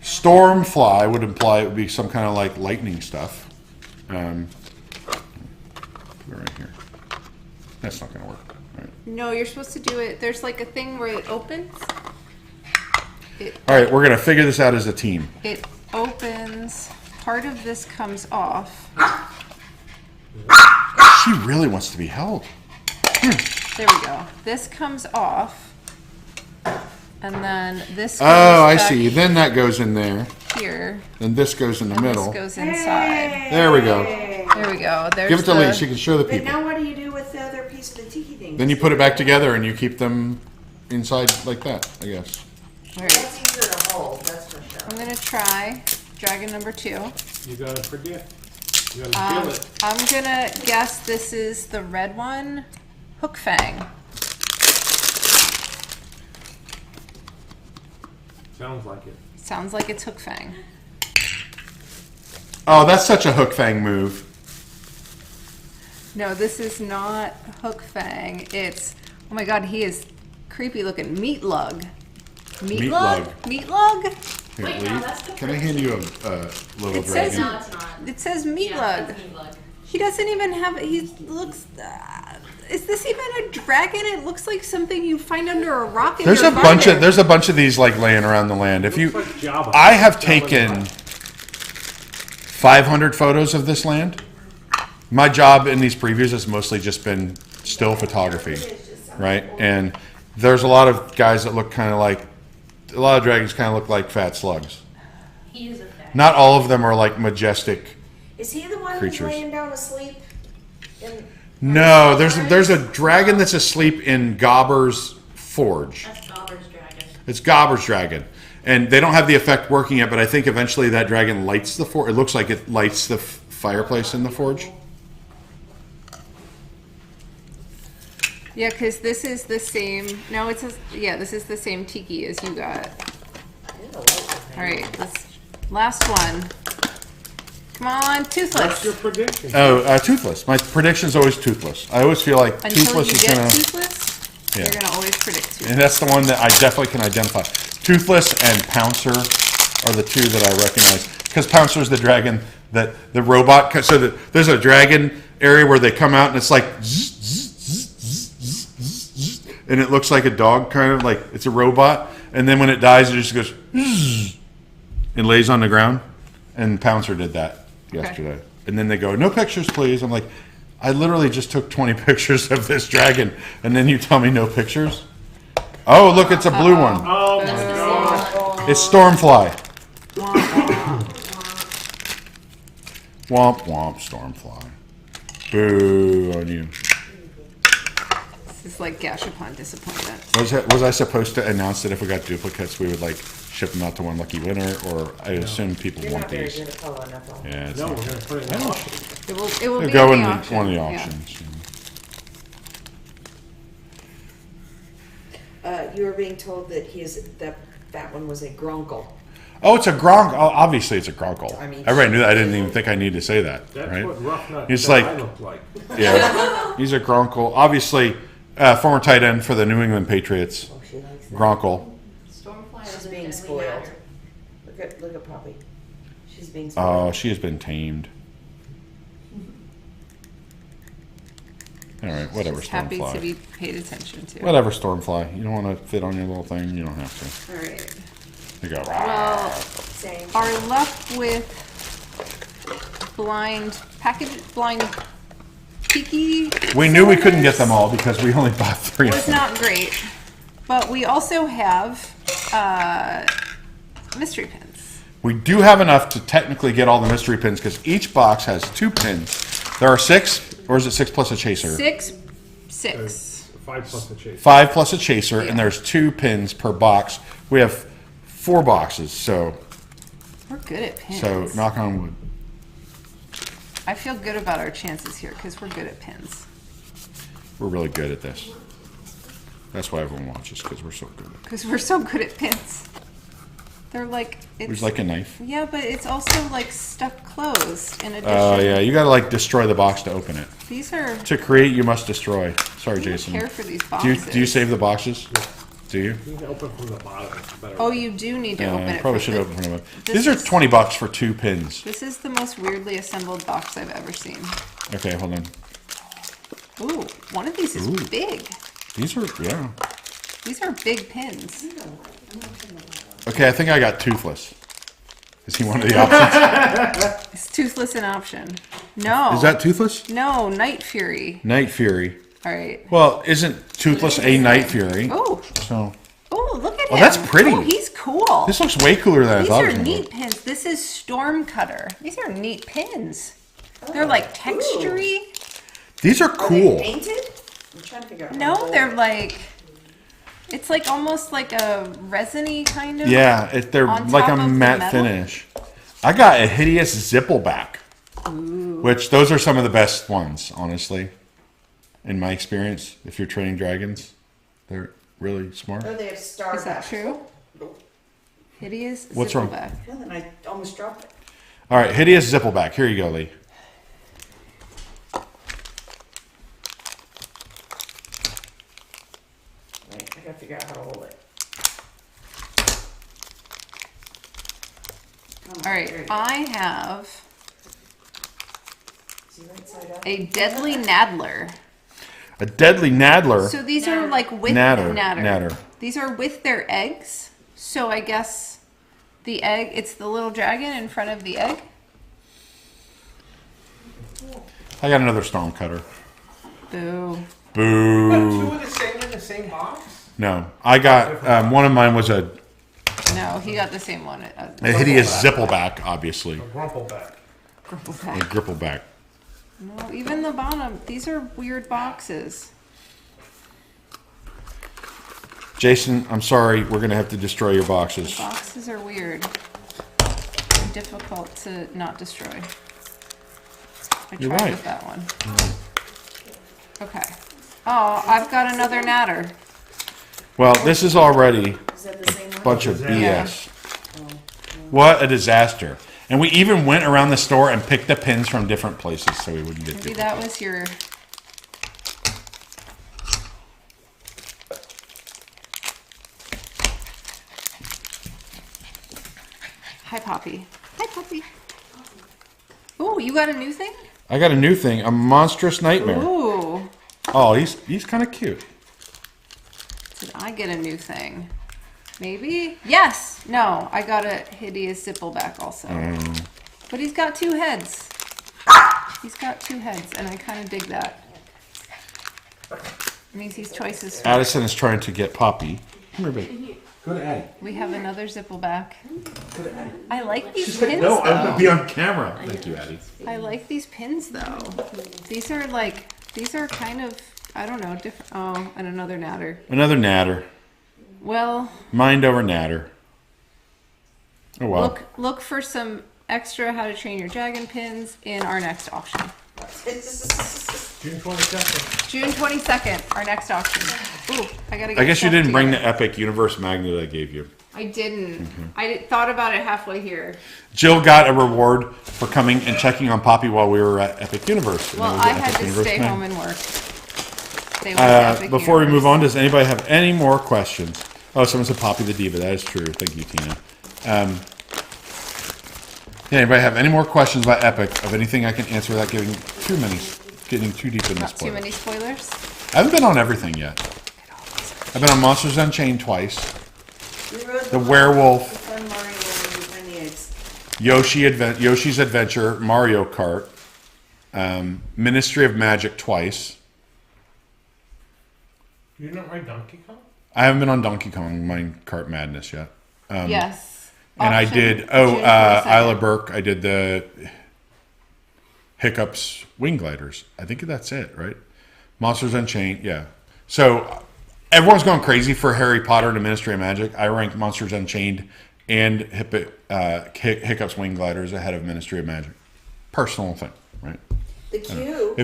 Stormfly would imply it would be some kind of like lightning stuff. Put it right here. That's not going to work. All right. No, you're supposed to do it. There's like a thing where it opens. All right, we're going to figure this out as a team. It opens. Part of this comes off. She really wants to be held. There we go. This comes off. And then this goes Oh, I back see. Then that goes in there. here. Then this goes in the And middle. this goes inside. There we go. There we go. There's Give it to the, Lee. She can show the But people. now what do you do with the other piece of the tiki thing? Then you put it back together and you keep them inside like that, I guess. All right. That's easier to hold, that's for sure. I'm gonna try dragon number 2. You gotta forget. You gotta feel it. I'm gonna guess this is the red one, Hook Fang. Sounds like it. Sounds like it's Hook Fang. Oh, that's such a hook fang move. No, this is not Hook Fang. It's, oh my god, he is creepy looking. Meat Lug. Meat Lug? Meat Lug? Here, Wait, Lee, no, that's the can I hand you a little It says- dragon? No, it's not. It says Meat Yeah, Lug. it's meat lug. He doesn't even have, he looks, is this even a dragon? It looks like something you find under a rock in There's your a bunch of these like laying around the land. If you, Looks like Java. I have Java taken Nut. 500 photos of this land. My job in these previews has mostly just been still photography, right? And there's a lot of guys that look kind of like, a lot of dragons kind of look like fat slugs. He is a fact. Not all of them are like majestic. Is he the one Creatures. who's laying down asleep? No, there's a dragon that's asleep in Gobber's forge. That's Dauber's dragon. It's Gobber's dragon. And they don't have the effect working yet, but I think eventually that dragon lights the forge. It looks like it lights the fireplace in the forge. Yeah, because this is the same, no, it's, yeah, this is the same tiki as you got. All right, this last one. Come on, What's your Toothless. prediction? Oh, Toothless. My prediction's always Toothless. I always feel like Until Toothless you is get gonna, Toothless, Yeah. you're gonna always predict Toothless. and that's the one that I definitely can identify. Toothless and Pouncer are the two that I recognize. Because Pouncer's the dragon that the robot. So there's a dragon area where they come out and it's like, zzz, zzz, zzz, zzz, zzz, zzz, and it looks like a dog, kind of like it's a robot. And then when it dies, it just goes zzz, and lays on the ground. And Pouncer did that yesterday. And then they go, no pictures, please. I'm like, I literally just took 20 pictures of this dragon, and then you tell me no pictures? Oh, look, it's a blue one. Oh my god. It's Stormfly. Womp womp, Stormfly. Boo on you. This is like gash upon disappointment. Was I supposed to announce that if we got duplicates, we would like ship them out to one lucky winner, or I assume people You're want not very these? good at following up on. Yeah, it's No, not. we're gonna put it in the auction. It will They'll be go in in the auction. one of the yeah. auctions. You were being told that that one was a grunkle. Oh, it's a Gronk. Oh, obviously, it's a Gronkle. I mean- Everybody knew that. I didn't even think I needed to say that. That's right? what Rough Nut It's said like- I look like. Yeah, he's a Gronkle. Obviously, former tight end for the New England Patriots. Oh, she likes that. Gronkle. Stormfly She's is a being deadly spoiled. matter. Look at Poppy. She's being spoiled. Oh, she has been tamed. All right, whatever, Just happy to Stormfly. be paid attention to. Whatever, Stormfly. You don't want to fit on your little thing, you don't have All right. to. You go. Well, Same. our luck with blind peaky We knew we couldn't get them all because we only bought 3 of was them. not great. But we also have mystery pins. We do have enough to technically get all the mystery pins because each box has 2 pins. There are 6, or is it 6 plus a chaser? Six. 5 plus the chase. 5 plus a chaser, Yeah. and there's 2 pins per box. We have 4 boxes, so We're good at pins. knock on wood. I feel good about our chances here because we're good at pins. We're really good at this. That's why everyone watches, because we're so good. Because we're so good at pins. They're like it's There's like a knife. yeah, but it's also like stuck closed. In addition, Oh yeah, you gotta like destroy the box to open it. these are. To create, you must destroy. Sorry, I don't Jason. care for these Do boxes. you save the boxes? Do you? You can open from the bottom. It's better. Oh, you do need to open it. Probably for should the- open from them. this These are is- $20 for 2 pins. This is the most weirdly assembled box I've ever seen. Okay, hold on. Ooh, one of these is Ooh. big. These are These are big pins. Okay, I think I got toothless. Is he one of the options? Is toothless an option? No. Is that toothless? No, Night Fury. Night Fury. All right. Well, isn't toothless a Night Fury? Oh, So oh, look at him. Oh, that's pretty. Oh, he's cool. this looks way cooler than I These thought. are it was gonna neat look. pins. This is Storm Cutter. These are neat pins. They're like textury. These are Are they cool. painted? I'm trying to figure out. how to No, hold they're it. like, it's like almost like a resiny kind of. Yeah, they're On like top a of the matte metal? finish. I got a hideous Zippleback, which those are some of the best ones, honestly, in my experience. If you're training dragons, they're really smart. Oh, they have star Is that backs. true? Hideous. What's wrong? Zippleback. Well, then I almost dropped it. All right, hideous Zippleback. Here you go, Lee. Wait, I gotta figure out how to hold it. Come on, All right, there you go. I have See right side up? a Deadly Nadler. A deadly Nadler. So these are like with Natter. These are with their eggs. So I guess the egg, it's the little dragon in front of the egg. I got another storm cutter. Boo. Boo. Two of the same in the same box? No, I got one of mine was a No, he got the same one. A hideous Zippleback, obviously. A Grumpleback. A Grippleback. Grippleback. No, even the bottom. These are weird boxes. Jason, I'm sorry. We're going to have to destroy your boxes. Boxes are weird. They're difficult to not destroy. I You're tried right. with that one. Okay. Oh, I've got another natter. Well, this is already Is that the same one? a bunch of Yeah. BS. What a disaster. And we even went around the store and picked the pins from different places so we wouldn't get Maybe different. that was your... Hi, Poppy. Hi, Poppy. Ooh, you got a new thing? I got a new thing, a monstrous nightmare. Ooh. Oh, he's kind of cute. Did I get a new thing? Maybe? Yes! No, I got a hideous Zippleback also. But he's got 2 heads. He's got 2 heads, and I kind of dig that. It means he's twice as smart. Addison is trying to get Poppy. Come here, baby. Go to Addie. We have another Zippleback. Go to Addie. I like these pins, No, I'm going though. to be on camera. Thank you, Addie. I like these pins, though. These are kind of, I don't know, different. Oh, and another natter. Another natter. Well, Mind over natter. Oh, well. look for some extra How to Train Your Dragon pins in our next auction. June 22nd. June 22nd, our next auction. Ooh, I gotta get I guess you stuff didn't bring together. the Epic Universe magnet I gave you. I didn't. I thought about it halfway here. Jill got a reward for coming and checking on Poppy while we were at Epic Universe. and Well, it was I the had Epic to Universe stay magnet. home and work. Stay with Epic Before we move Universe. on, does anybody have any more questions? Oh, someone said Poppy the Diva. That is true. Thank you, Tina. Anybody have any more questions about Epic of anything I can answer without giving too many getting too deep in the Not too spoilers. many spoilers. I haven't been on everything yet. I've been on Monsters Unchained twice. We rode The werewolf. The fun Mario and the eggs. Yoshi's Adventure, Mario Kart, Ministry of Magic twice. You're not right, Donkey Kong? I haven't been on Donkey Kong Kart Madness yet. Yes. And I Option did, June 22nd. Isla Berk, I did the Hiccups Wing Gliders. I think that's it, right? Monsters Unchained, yeah. So everyone's going crazy for Harry Potter and the Ministry of Magic. I rank Monsters Unchained and Hiccups Wing Gliders ahead of Ministry of Magic. Personal thing, right? The cube.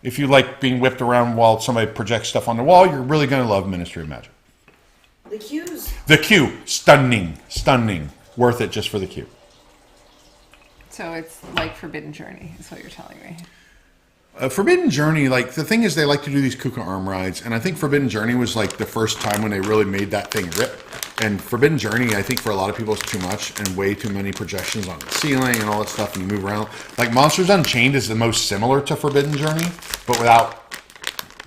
If you like being whipped around while somebody projects stuff on the wall, you're really going to love Ministry of Magic. The cues. The queue, stunning. Worth it just for the queue. So it's like Forbidden Journey, is what you're telling me. Forbidden Journey, like the thing is, they like to do these Kuka arm rides, and I think Forbidden Journey was like the first time when they really made that thing rip. And Forbidden Journey, I think for a lot of people, is too much and way too many projections on the ceiling and all that stuff, and you move around. Like Monsters Unchained is the most similar to Forbidden Journey, but without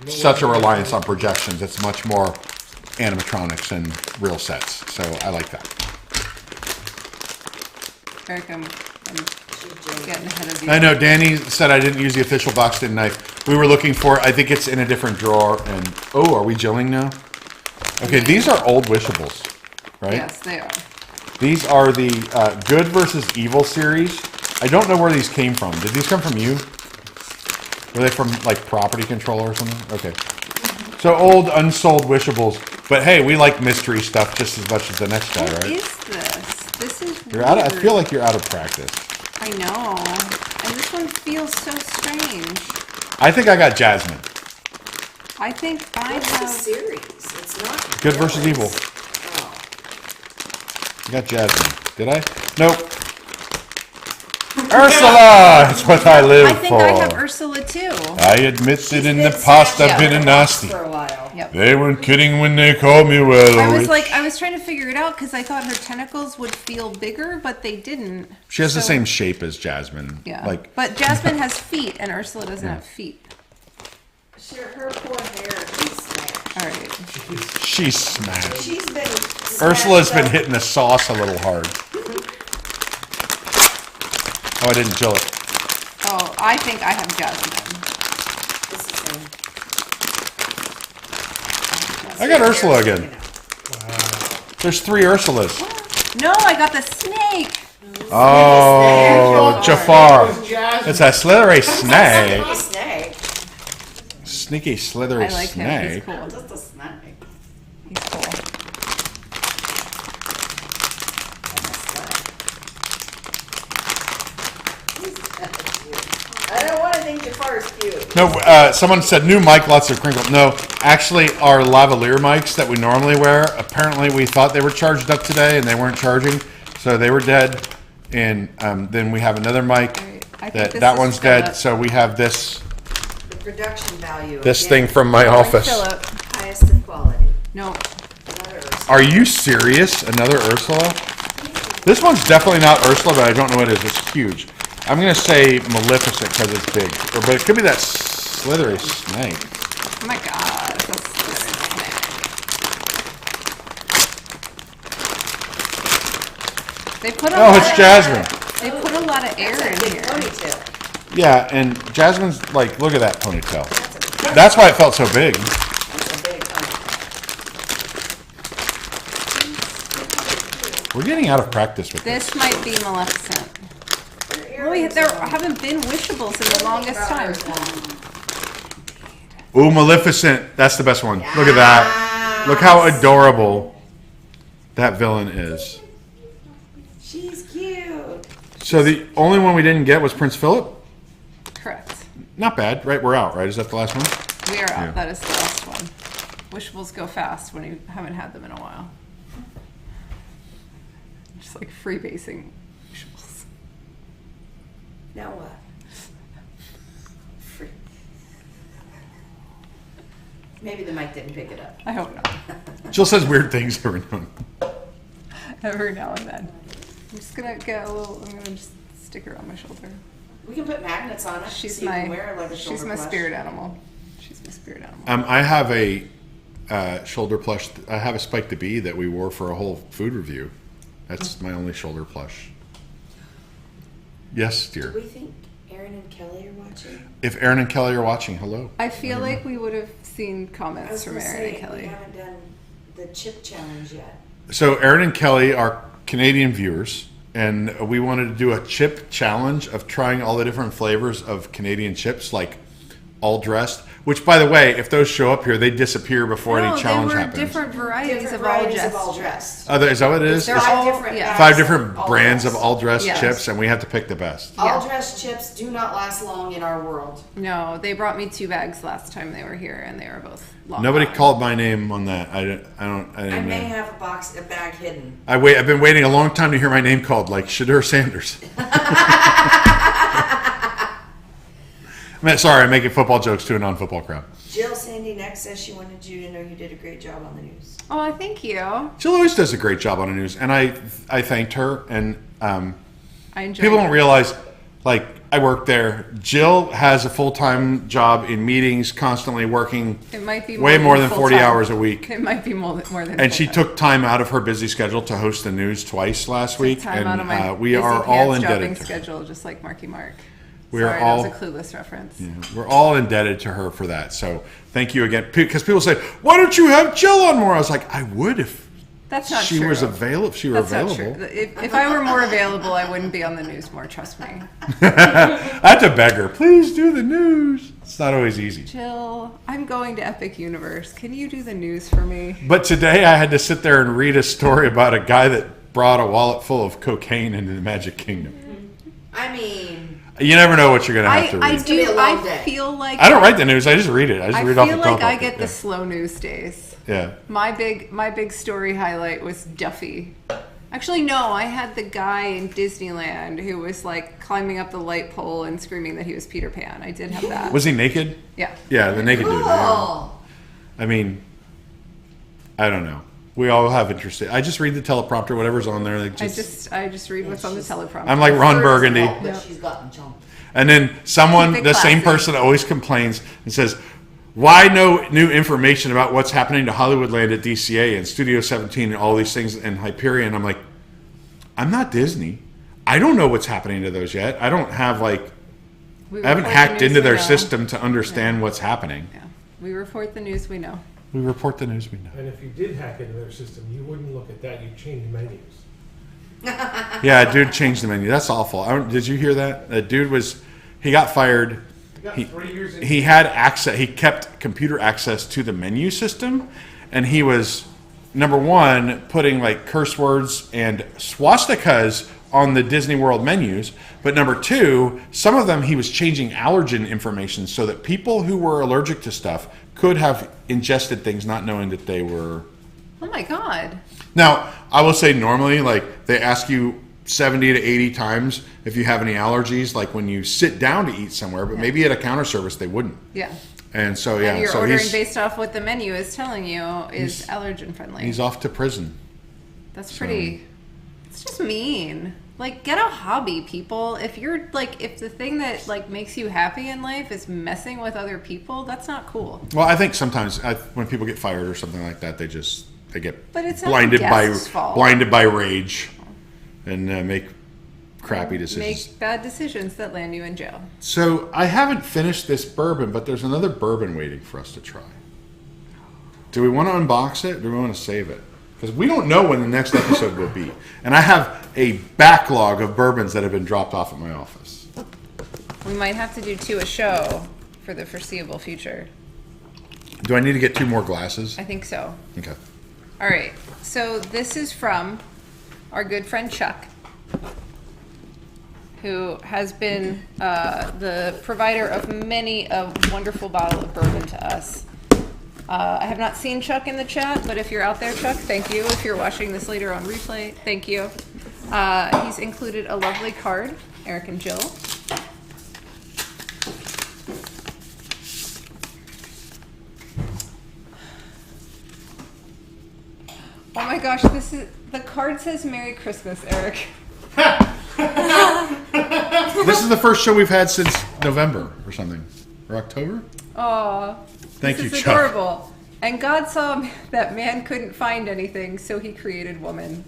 such a reliance on projections. It's much more animatronics and real sets. So I like that. Eric, I'm getting ahead of you. I know Danny said I didn't use the official boxed in knife. We were looking for it. I think it's in a different drawer. And oh, are we gelling now? Okay, these are old wishables, right? Yes, they are. These are the Good versus Evil series. I don't know where these came from. Did these come from you? Were they from like Property Control or something? Okay. So old unsold wishables. But hey, we like mystery stuff just as much as the next guy, What right? is this? This is You're out. I weird. feel like you're out of practice. I know. And this one feels so strange. I think I got Jasmine. I think I What's the have... series? It's not. Good versus Evil. Oh. I got Jasmine. Did I? Nope. Ursula! That's what I live I think for. I have Ursula too. I admit that She's in been the past sitting I've in been a the nasty. box for a while. Yep. They weren't kidding when they called me well. I was trying to figure it out because I thought her tentacles would feel bigger, but they didn't. She has the So- same shape as Jasmine. Yeah. Like, But Jasmine has feet and Ursula doesn't have feet. Her poor hair, she's smashed. All right. she's smashed. She's been. Ursula's smashed been up. hitting the sauce a little hard. Oh, I didn't chill it. Oh, I think I have Jasmine. It's the same. I got Ursula again. You know. There's 3 Ursulas. No, I got the snake. Oh, Jafar. It was Jasmine. It's a slithery snake. A snake. Sneaky slithery I like him. He's snake. cool. Just a snake. He's cool. I don't want to think Jafar's cute. No, someone said new mic, lots of crinkles. No, actually, our lavalier mics that we normally wear, apparently we thought they were charged up today and they weren't charging, so they were dead. And then we have another mic I think this that is one's Philip. dead. So we have this The production value. this again, thing from my office. Philip. highest of quality. No. Another Ursula. Are you serious? Another Ursula? This one's definitely not Ursula, but I don't know what it is. It's huge. I'm gonna say Maleficent because it's big, but it could be that slithery snake. Oh my god. That's a snake. They put a Oh, lot it's of, Jasmine. They put a lot of air That's a in big here. ponytail. Yeah, and Jasmine's like, look at that ponytail. That's a, That's why it felt so big. that's a big ponytail. We're getting out of practice with this. This might be Maleficent. Her Well, earrings there are- haven't been wishables in the longest time. Ooh, Maleficent. That's the best one. Look at that. Look how adorable that villain is. She's cute. So the only one we didn't get was Prince Philip? Correct. Not bad, right? We're out, right? Is that the last one? We are out. Yeah. That is the last one. Wishables go fast when you haven't had them in a while. Just like freebasing wishables. Now what? Free. Maybe the mic didn't pick it up. I hope not. Jill says weird things every now and then. Every now and then. I'm just gonna get a little. I'm gonna just stick her on my shoulder. We can put magnets on it. She's so you can my wear it like a shoulder she's my plush. spirit animal. She's my spirit animal. I have a shoulder plush. I have a Spike the Bee that we wore for a whole food review. That's my only shoulder plush. Yes, Do dear. we think Aaron and Kelly are watching? If Aaron and Kelly are watching, hello. I feel like we would have seen I comments was from gonna Aaron say, and we Kelly. haven't done the chip challenge yet. So Aaron and Kelly are Canadian viewers, and we wanted to do a chip challenge of trying all the different flavors of Canadian chips, like all dressed. Which, by the way, if those show up here, they disappear before No, any challenge they were happens. different varieties Different of varieties all of all dressed. dressed. Oh, is that what it is? They're It's all- different yeah. bags 5 different of all brands of dressed. all dressed Yes. chips, and we have to pick the best. Yeah. All dressed chips do not last long in our world. No, they brought me 2 bags last time they were here, and they were both long Nobody gone. called my name on that. I I didn't may know. have a bag hidden. I've been waiting a long time to hear my name called, like Shadur Sanders. Sorry, I'm making football jokes to a non-football crowd. Jill Sandy next says she wanted you to know you did a great job on the news. Oh, thank you. Jill always does a great job on the news, and I thanked her. And I enjoyed people it. don't realize, like, I work there. Jill has a full-time job in meetings, constantly working It might be way more than 40 full-time. hours a week. It might be more than. And she full-time. took time out of her busy schedule to host the news twice last week. Time And out of my we busy are all pants indebted shopping to her. schedule, just like Marky Mark. We are Sorry, all- that was a clueless reference. We're all indebted to her for that. So thank you again. Because people say, why don't you have Jill on more? I was like, I would if That's not she true. was available. If she were That's available. not true. If I were more available, I wouldn't be on the news more. Trust me. I had to beg her, please do the news. It's not always easy. Jill, I'm going to Epic Universe. Can you do the news for me? But today I had to sit there and read a story about a guy that brought a wallet full of cocaine into the Magic Kingdom. I mean, You never know what you're going to have to read. I gonna be a do. long I day. feel like I don't write the news. I just read it. I just I read off the feel top like I of get it. the slow news days. Yeah. My big story highlight was Duffy. Actually, no, I had the guy in Disneyland who was like climbing up the light pole and screaming that he was Peter Pan. I did have that. Was he naked? Yeah. Yeah, the naked dude. Yeah. cool. I mean, I don't know. We all have interesting. I just read the teleprompter, whatever's on there. Like I just read what's on the teleprompter. I'm like Ron Burgundy. But she's gotten chunk. And then someone, Keep it the same classy. person always complains and says, why no new information about what's happening to Hollywoodland at DCA and Studio 17 and all these things in Hyperion? I'm like, I'm not Disney. I don't know what's happening to those yet. I don't have I haven't hacked into their system to understand what's happening. Yeah. We report the news we know. We report the news we know. And if you did hack into their system, you wouldn't look at that, you'd change menus. Yeah, dude changed the menu. That's awful. Did you hear that? That dude he got fired. You got He- 3 years in. He had access. He kept computer access to the menu system, and he was number one putting like curse words and swastikas on the Disney World menus. But number two, some of them he was changing allergen information so that people who were allergic to stuff could have ingested things not knowing that they were. Oh my God. Now, I will say normally, like, they ask you 70 to 80 times if you have any allergies, like when you sit down to eat somewhere, but maybe at a counter service they wouldn't. Yeah. And so, And yeah, you're so ordering based off what the menu is telling you is allergen friendly. he's off to prison. That's pretty. It's just mean. Like, get a hobby, people. If you're like, if the thing that like makes you happy in life is messing with other people, that's not cool. Well, I think sometimes when people get fired or something like that, they get But it's not blinded the by guest's fault. rage and make crappy decisions. Make bad decisions that land you in jail. So I haven't finished this bourbon, but there's another bourbon waiting for us to try. Do we want to unbox it or do we want to save it? Because we don't know when the next episode will be. And I have a backlog of bourbons that have been dropped off at my office. We might have to do 2 a show for the foreseeable future. Do I need to get 2 more glasses? I think so. Okay. All right. So this is from our good friend Chuck, who has been the provider of many a wonderful bottle of bourbon to us. I have not seen Chuck in the chat, but if you're out there, Chuck, thank you. If you're watching this later on replay, thank you. He's included a lovely card, Eric and Jill. Oh my gosh, the card says Merry Christmas, Eric. This is the first show we've had since November or something. Or October? Aw. Thank you, This is Chuck. adorable. And God saw that man couldn't find anything, so he created woman.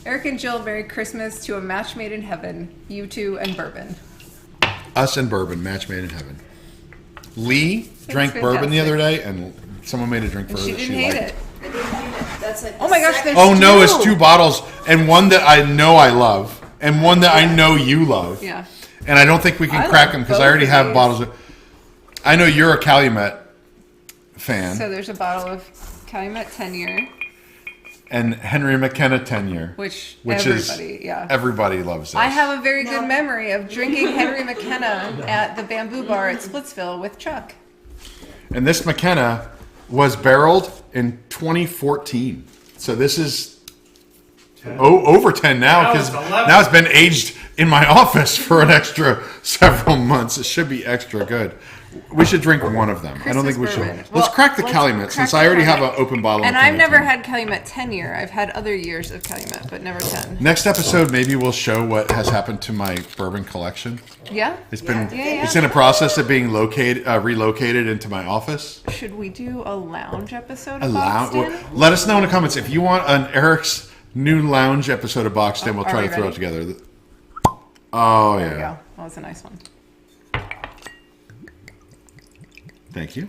Eric and Jill, Merry Christmas to a match made in heaven. You two and bourbon. Us and bourbon, match made in heaven. Lee drank bourbon the fantastic. other day, and someone made a drink for And her she that didn't she hate liked. it. I didn't hate it. That's like Oh my gosh, second- there's Oh no, it's two. 2 bottles, and one that I know I love, and one that I know you love. Yeah. And I don't think we can I crack love them because both I already of have these. bottles of. I know you're a Calumet fan, So there's a bottle of Calumet 10 year, and Henry McKenna 10-year, which is yeah. everybody loves this. I have a very No. good memory of drinking Henry McKenna at the Bamboo Bar at Splitsville with Chuck. And this McKenna was barreled in 2014. So this is over 10 now Now because it's 11. now it's been aged in my office for an extra several months. It should be extra good. We should drink one of them. I don't think we Christmas should. bourbon. Let's Well, crack the let's Calumet crack since the I already have Calumet. an open bottle. And of I've never Calumet. had Calumet 10 year. I've had other years of Calumet, but never 10. Next episode, maybe we'll show what has happened to my bourbon collection. Yeah? It's been Yeah. it's in a process of being relocated into my office. Should we do a lounge episode A of lounge. Boxed In? Let us know in the comments if you want an Eric's new lounge episode of Boxed In. We'll are try we to throw it ready? together. Oh There we yeah. go. That was a nice one. Thank you.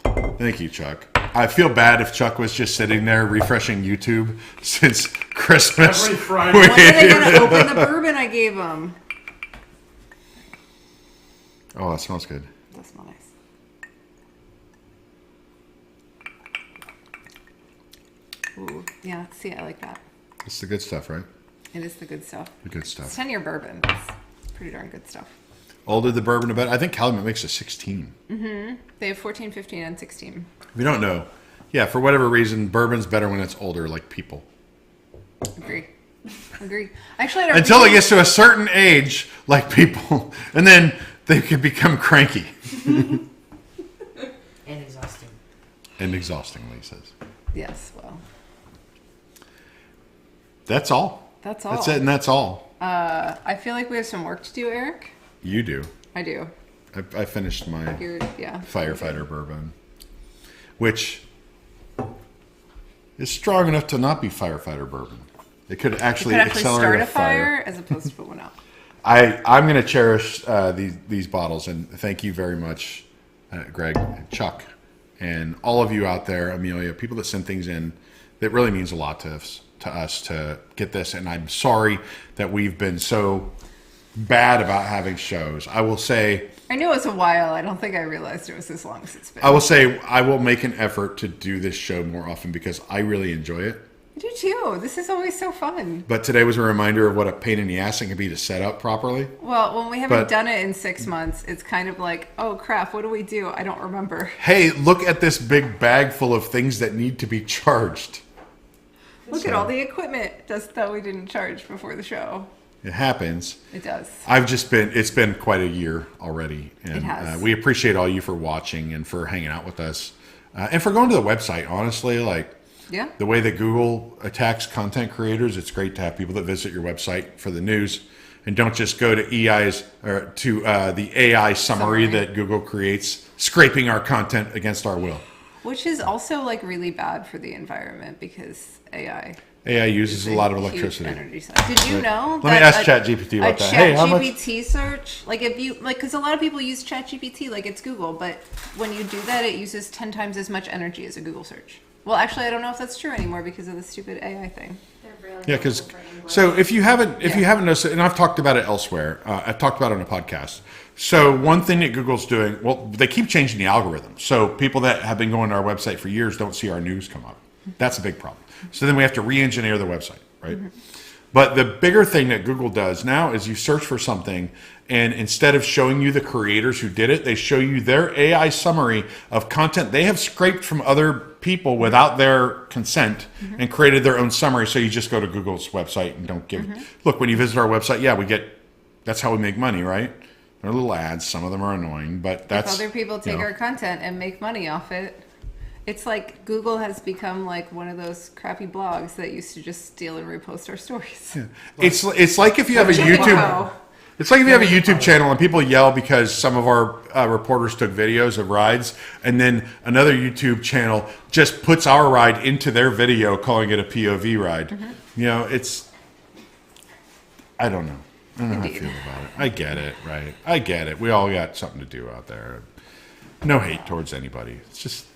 Thank you, Chuck. I feel bad if Chuck was just sitting there refreshing YouTube since Christmas. Every Friday. When are they going to open the bourbon I gave them? Oh, that smells good. That smells nice. Ooh, yeah, see, I like that. It's the good stuff, right? It is the good stuff. The good It's stuff. 10 year bourbon. It's pretty darn good stuff. Older the bourbon, the better. I think Calumet makes a 16. They have 14, 15, and 16. We don't know. Yeah, for whatever reason, bourbon's better when it's older, like people. Agree. Agree. Actually, I Until it gets to a certain age, like people, and then they can become cranky and exhausting. and exhausting, Lee says. Yes, well, That's all. that's all. That's it, and that's all. I feel like we have some work to do, Eric. You do. I do. I finished my You're, yeah. firefighter bourbon, which is strong enough to not be firefighter bourbon. It could actually, You could actually accelerate start a a fire as opposed to put one out. I'm going to cherish these bottles, and thank you very much, Greg and Chuck, and all of you out there, Amelia, people that send things in. That really means a lot to us to get this, and I'm sorry that we've been so bad about having shows. I will say, I knew it was a while. I don't think I realized it was as long as it's been. I will say, I will make an effort to do this show more often because I really enjoy it. I do too. This is always so fun. But today was a reminder of what a pain in the ass it can be to set up properly. Well, when we haven't But- done it in 6 months, it's kind of like, oh crap, what do we do? I don't remember. Hey, look at this big bag full of things that need to be charged. Look at all the equipment just that we didn't charge before the show. It happens. It does. It's been quite a year already. And It has. we appreciate all you for watching and for hanging out with us. And for going to the website, honestly, like Yeah. the way that Google attacks content creators, it's great to have people that visit your website for the news and don't just go to the AI summary that Google creates, scraping our content against our will. Which is also like really bad for the environment because AI AI uses a lot of huge electricity. energy suck. Did you know? Let me ask ChatGPT about that. Hey, how much? ChatGPT search, like if you like, because a lot of people use ChatGPT, like it's Google, but when you do that, it uses 10 times as much energy as a Google search. Well, actually, I don't know if that's true anymore because of the stupid AI thing. They're really Yeah, because helpful for English. so if you haven't noticed it, and I've talked about it elsewhere, I've talked about it on a podcast. So one thing that Google's doing, well, they keep changing the algorithm. So people that have been going to our website for years don't see our news come up. That's a big problem. So then we have to re-engineer the website, right? But the bigger thing that Google does now is you search for something, and instead of showing you the creators who did it, they show you their AI summary of content they have scraped from other people without their consent and created their own summary. So you just go to Google's website and don't give. Look, when you visit our website, yeah, we get. That's how we make money, right? There are little ads. Some of them are annoying, but that's If other people take you know. our content and make money off it, It's like Google has become like one of those crappy blogs that used to just steal and repost our stories. It's like if you have a YouTube. Wow. It's like if you have a YouTube channel and people yell because some of our reporters took videos of rides, and then another YouTube channel just puts our ride into their video, calling it a POV ride. Mm-hmm. You know, it's. I don't know. I don't know how I Indeed. feel about it. I get it, right? I get it. We all got something to do out there. No hate towards anybody. It's just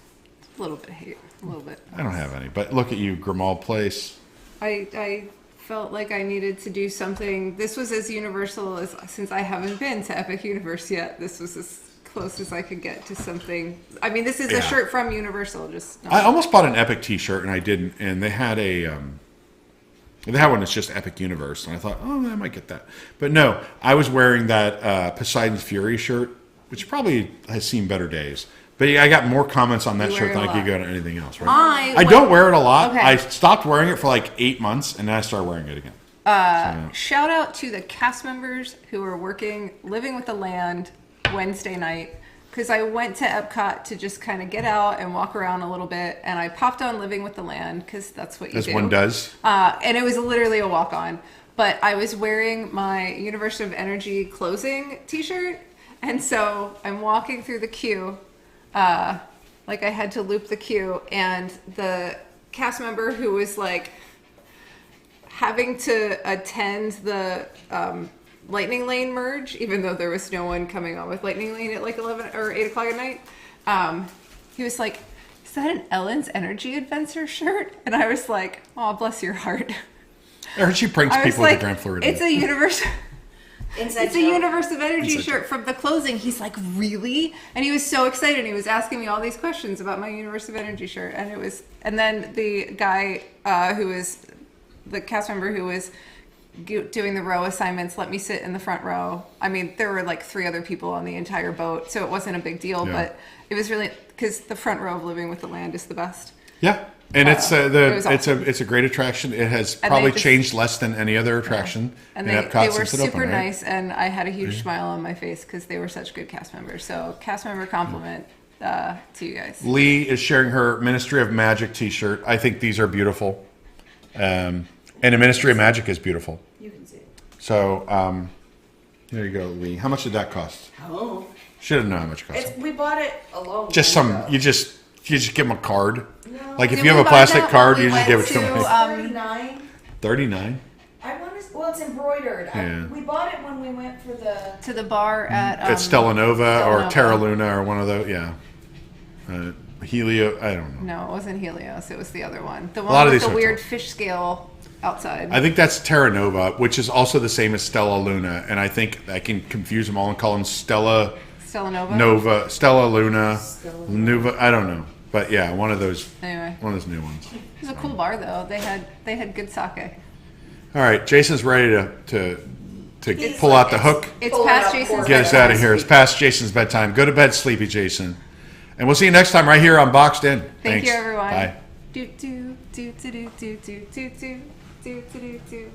A little bit of hate, a little bit. I don't have any. But look at you, Grimaud Place. I felt like I needed to do something. This was as universal as, since I haven't been to Epic Universe yet, this was as close as I could get to something. I mean, this is Yeah. a shirt from Universal, just I almost bought an Epic T-shirt and I didn't, and they had a they had one that's just Epic Universe, and I thought, oh, I might get that, but no, I was wearing that Poseidon's Fury shirt, which probably has seen better days. But I got more comments on that You shirt wear than it a I could lot. get on anything else. Right? I went- don't wear it a lot. Okay. I stopped wearing it for like 8 months, and then I started wearing it again. Shout out to the cast members who are working Living with the Land Wednesday night, because I went to Epcot to just kind of get out and walk around a little bit, and I popped on Living with the Land because that's what you As do. one does. And it was literally a walk on. But I was wearing my University of Energy closing t-shirt, and so I'm walking through the queue, like I had to loop the queue, and the cast member who was like having to attend the Lightning Lane merge, even though there was no one coming on with Lightning Lane at like 11 or 8 o'clock at night, he was like, "Is that an Ellen's Energy Adventure shirt?" And I was like, "Oh, bless your heart." I heard she pranks I was people like, at the Grand Floridian. "It's a universe." Inside It's a joke. Universe of Energy Inside shirt from the closing. He's like, "Really?" And he was so excited. He was asking me all these questions about my Universe of Energy shirt, and it was. And then the guy who was the cast member who was doing the row assignments let me sit in the front row. I mean, there were like 3 other people on the entire boat, so it wasn't a big deal. Yeah. But it was really because the front row of Living with the Land is the best. Yeah, and it's it was awesome. it's a great attraction. It has And probably they just- changed less than any other attraction And in they Epcot were since it super opened, right? nice, and I had a huge smile on my face because they were such good cast members. So, cast member compliment to you guys. Lee is sharing her Ministry of Magic T-shirt. I think these are beautiful, and the Ministry of Magic is beautiful. You can see it. So there you go, Lee. How much did that cost? Oh. Should have known how much it cost. We bought it a long Just time some. ago. You just give them a card. No. Like if Did you we have a buy plastic that card, when you we just give it went to to, somebody. 39. 39. I want to. Well, it's embroidered. Yeah. We bought it when we went for the. To the bar at At Stella Nova or Nova. Terra Luna or one of those. Yeah. Helio. I don't know. No, it wasn't Helios. It was the other one. The lot one of with these the weird hotels. fish scale outside. I think that's Terra Nova, which is also the same as Stella Luna, and I think I can confuse them all and call them Stella Stella Nova. Nova, Stella Luna, Stella Nova. I don't know, but yeah, one of those Anyway, new ones. it was a cool bar though. They had good sake. All right, Jason's ready to He's pull like, out the hook. It's Pull it past out, Jason's pour it Get us out of here. It's Sleep. past Jason's bedtime. Go to bed, sleepy Jason, and we'll see you next time right here on Boxed In. Thank Thanks. you, everyone. Bye. Do do do do do do do do do do do do do.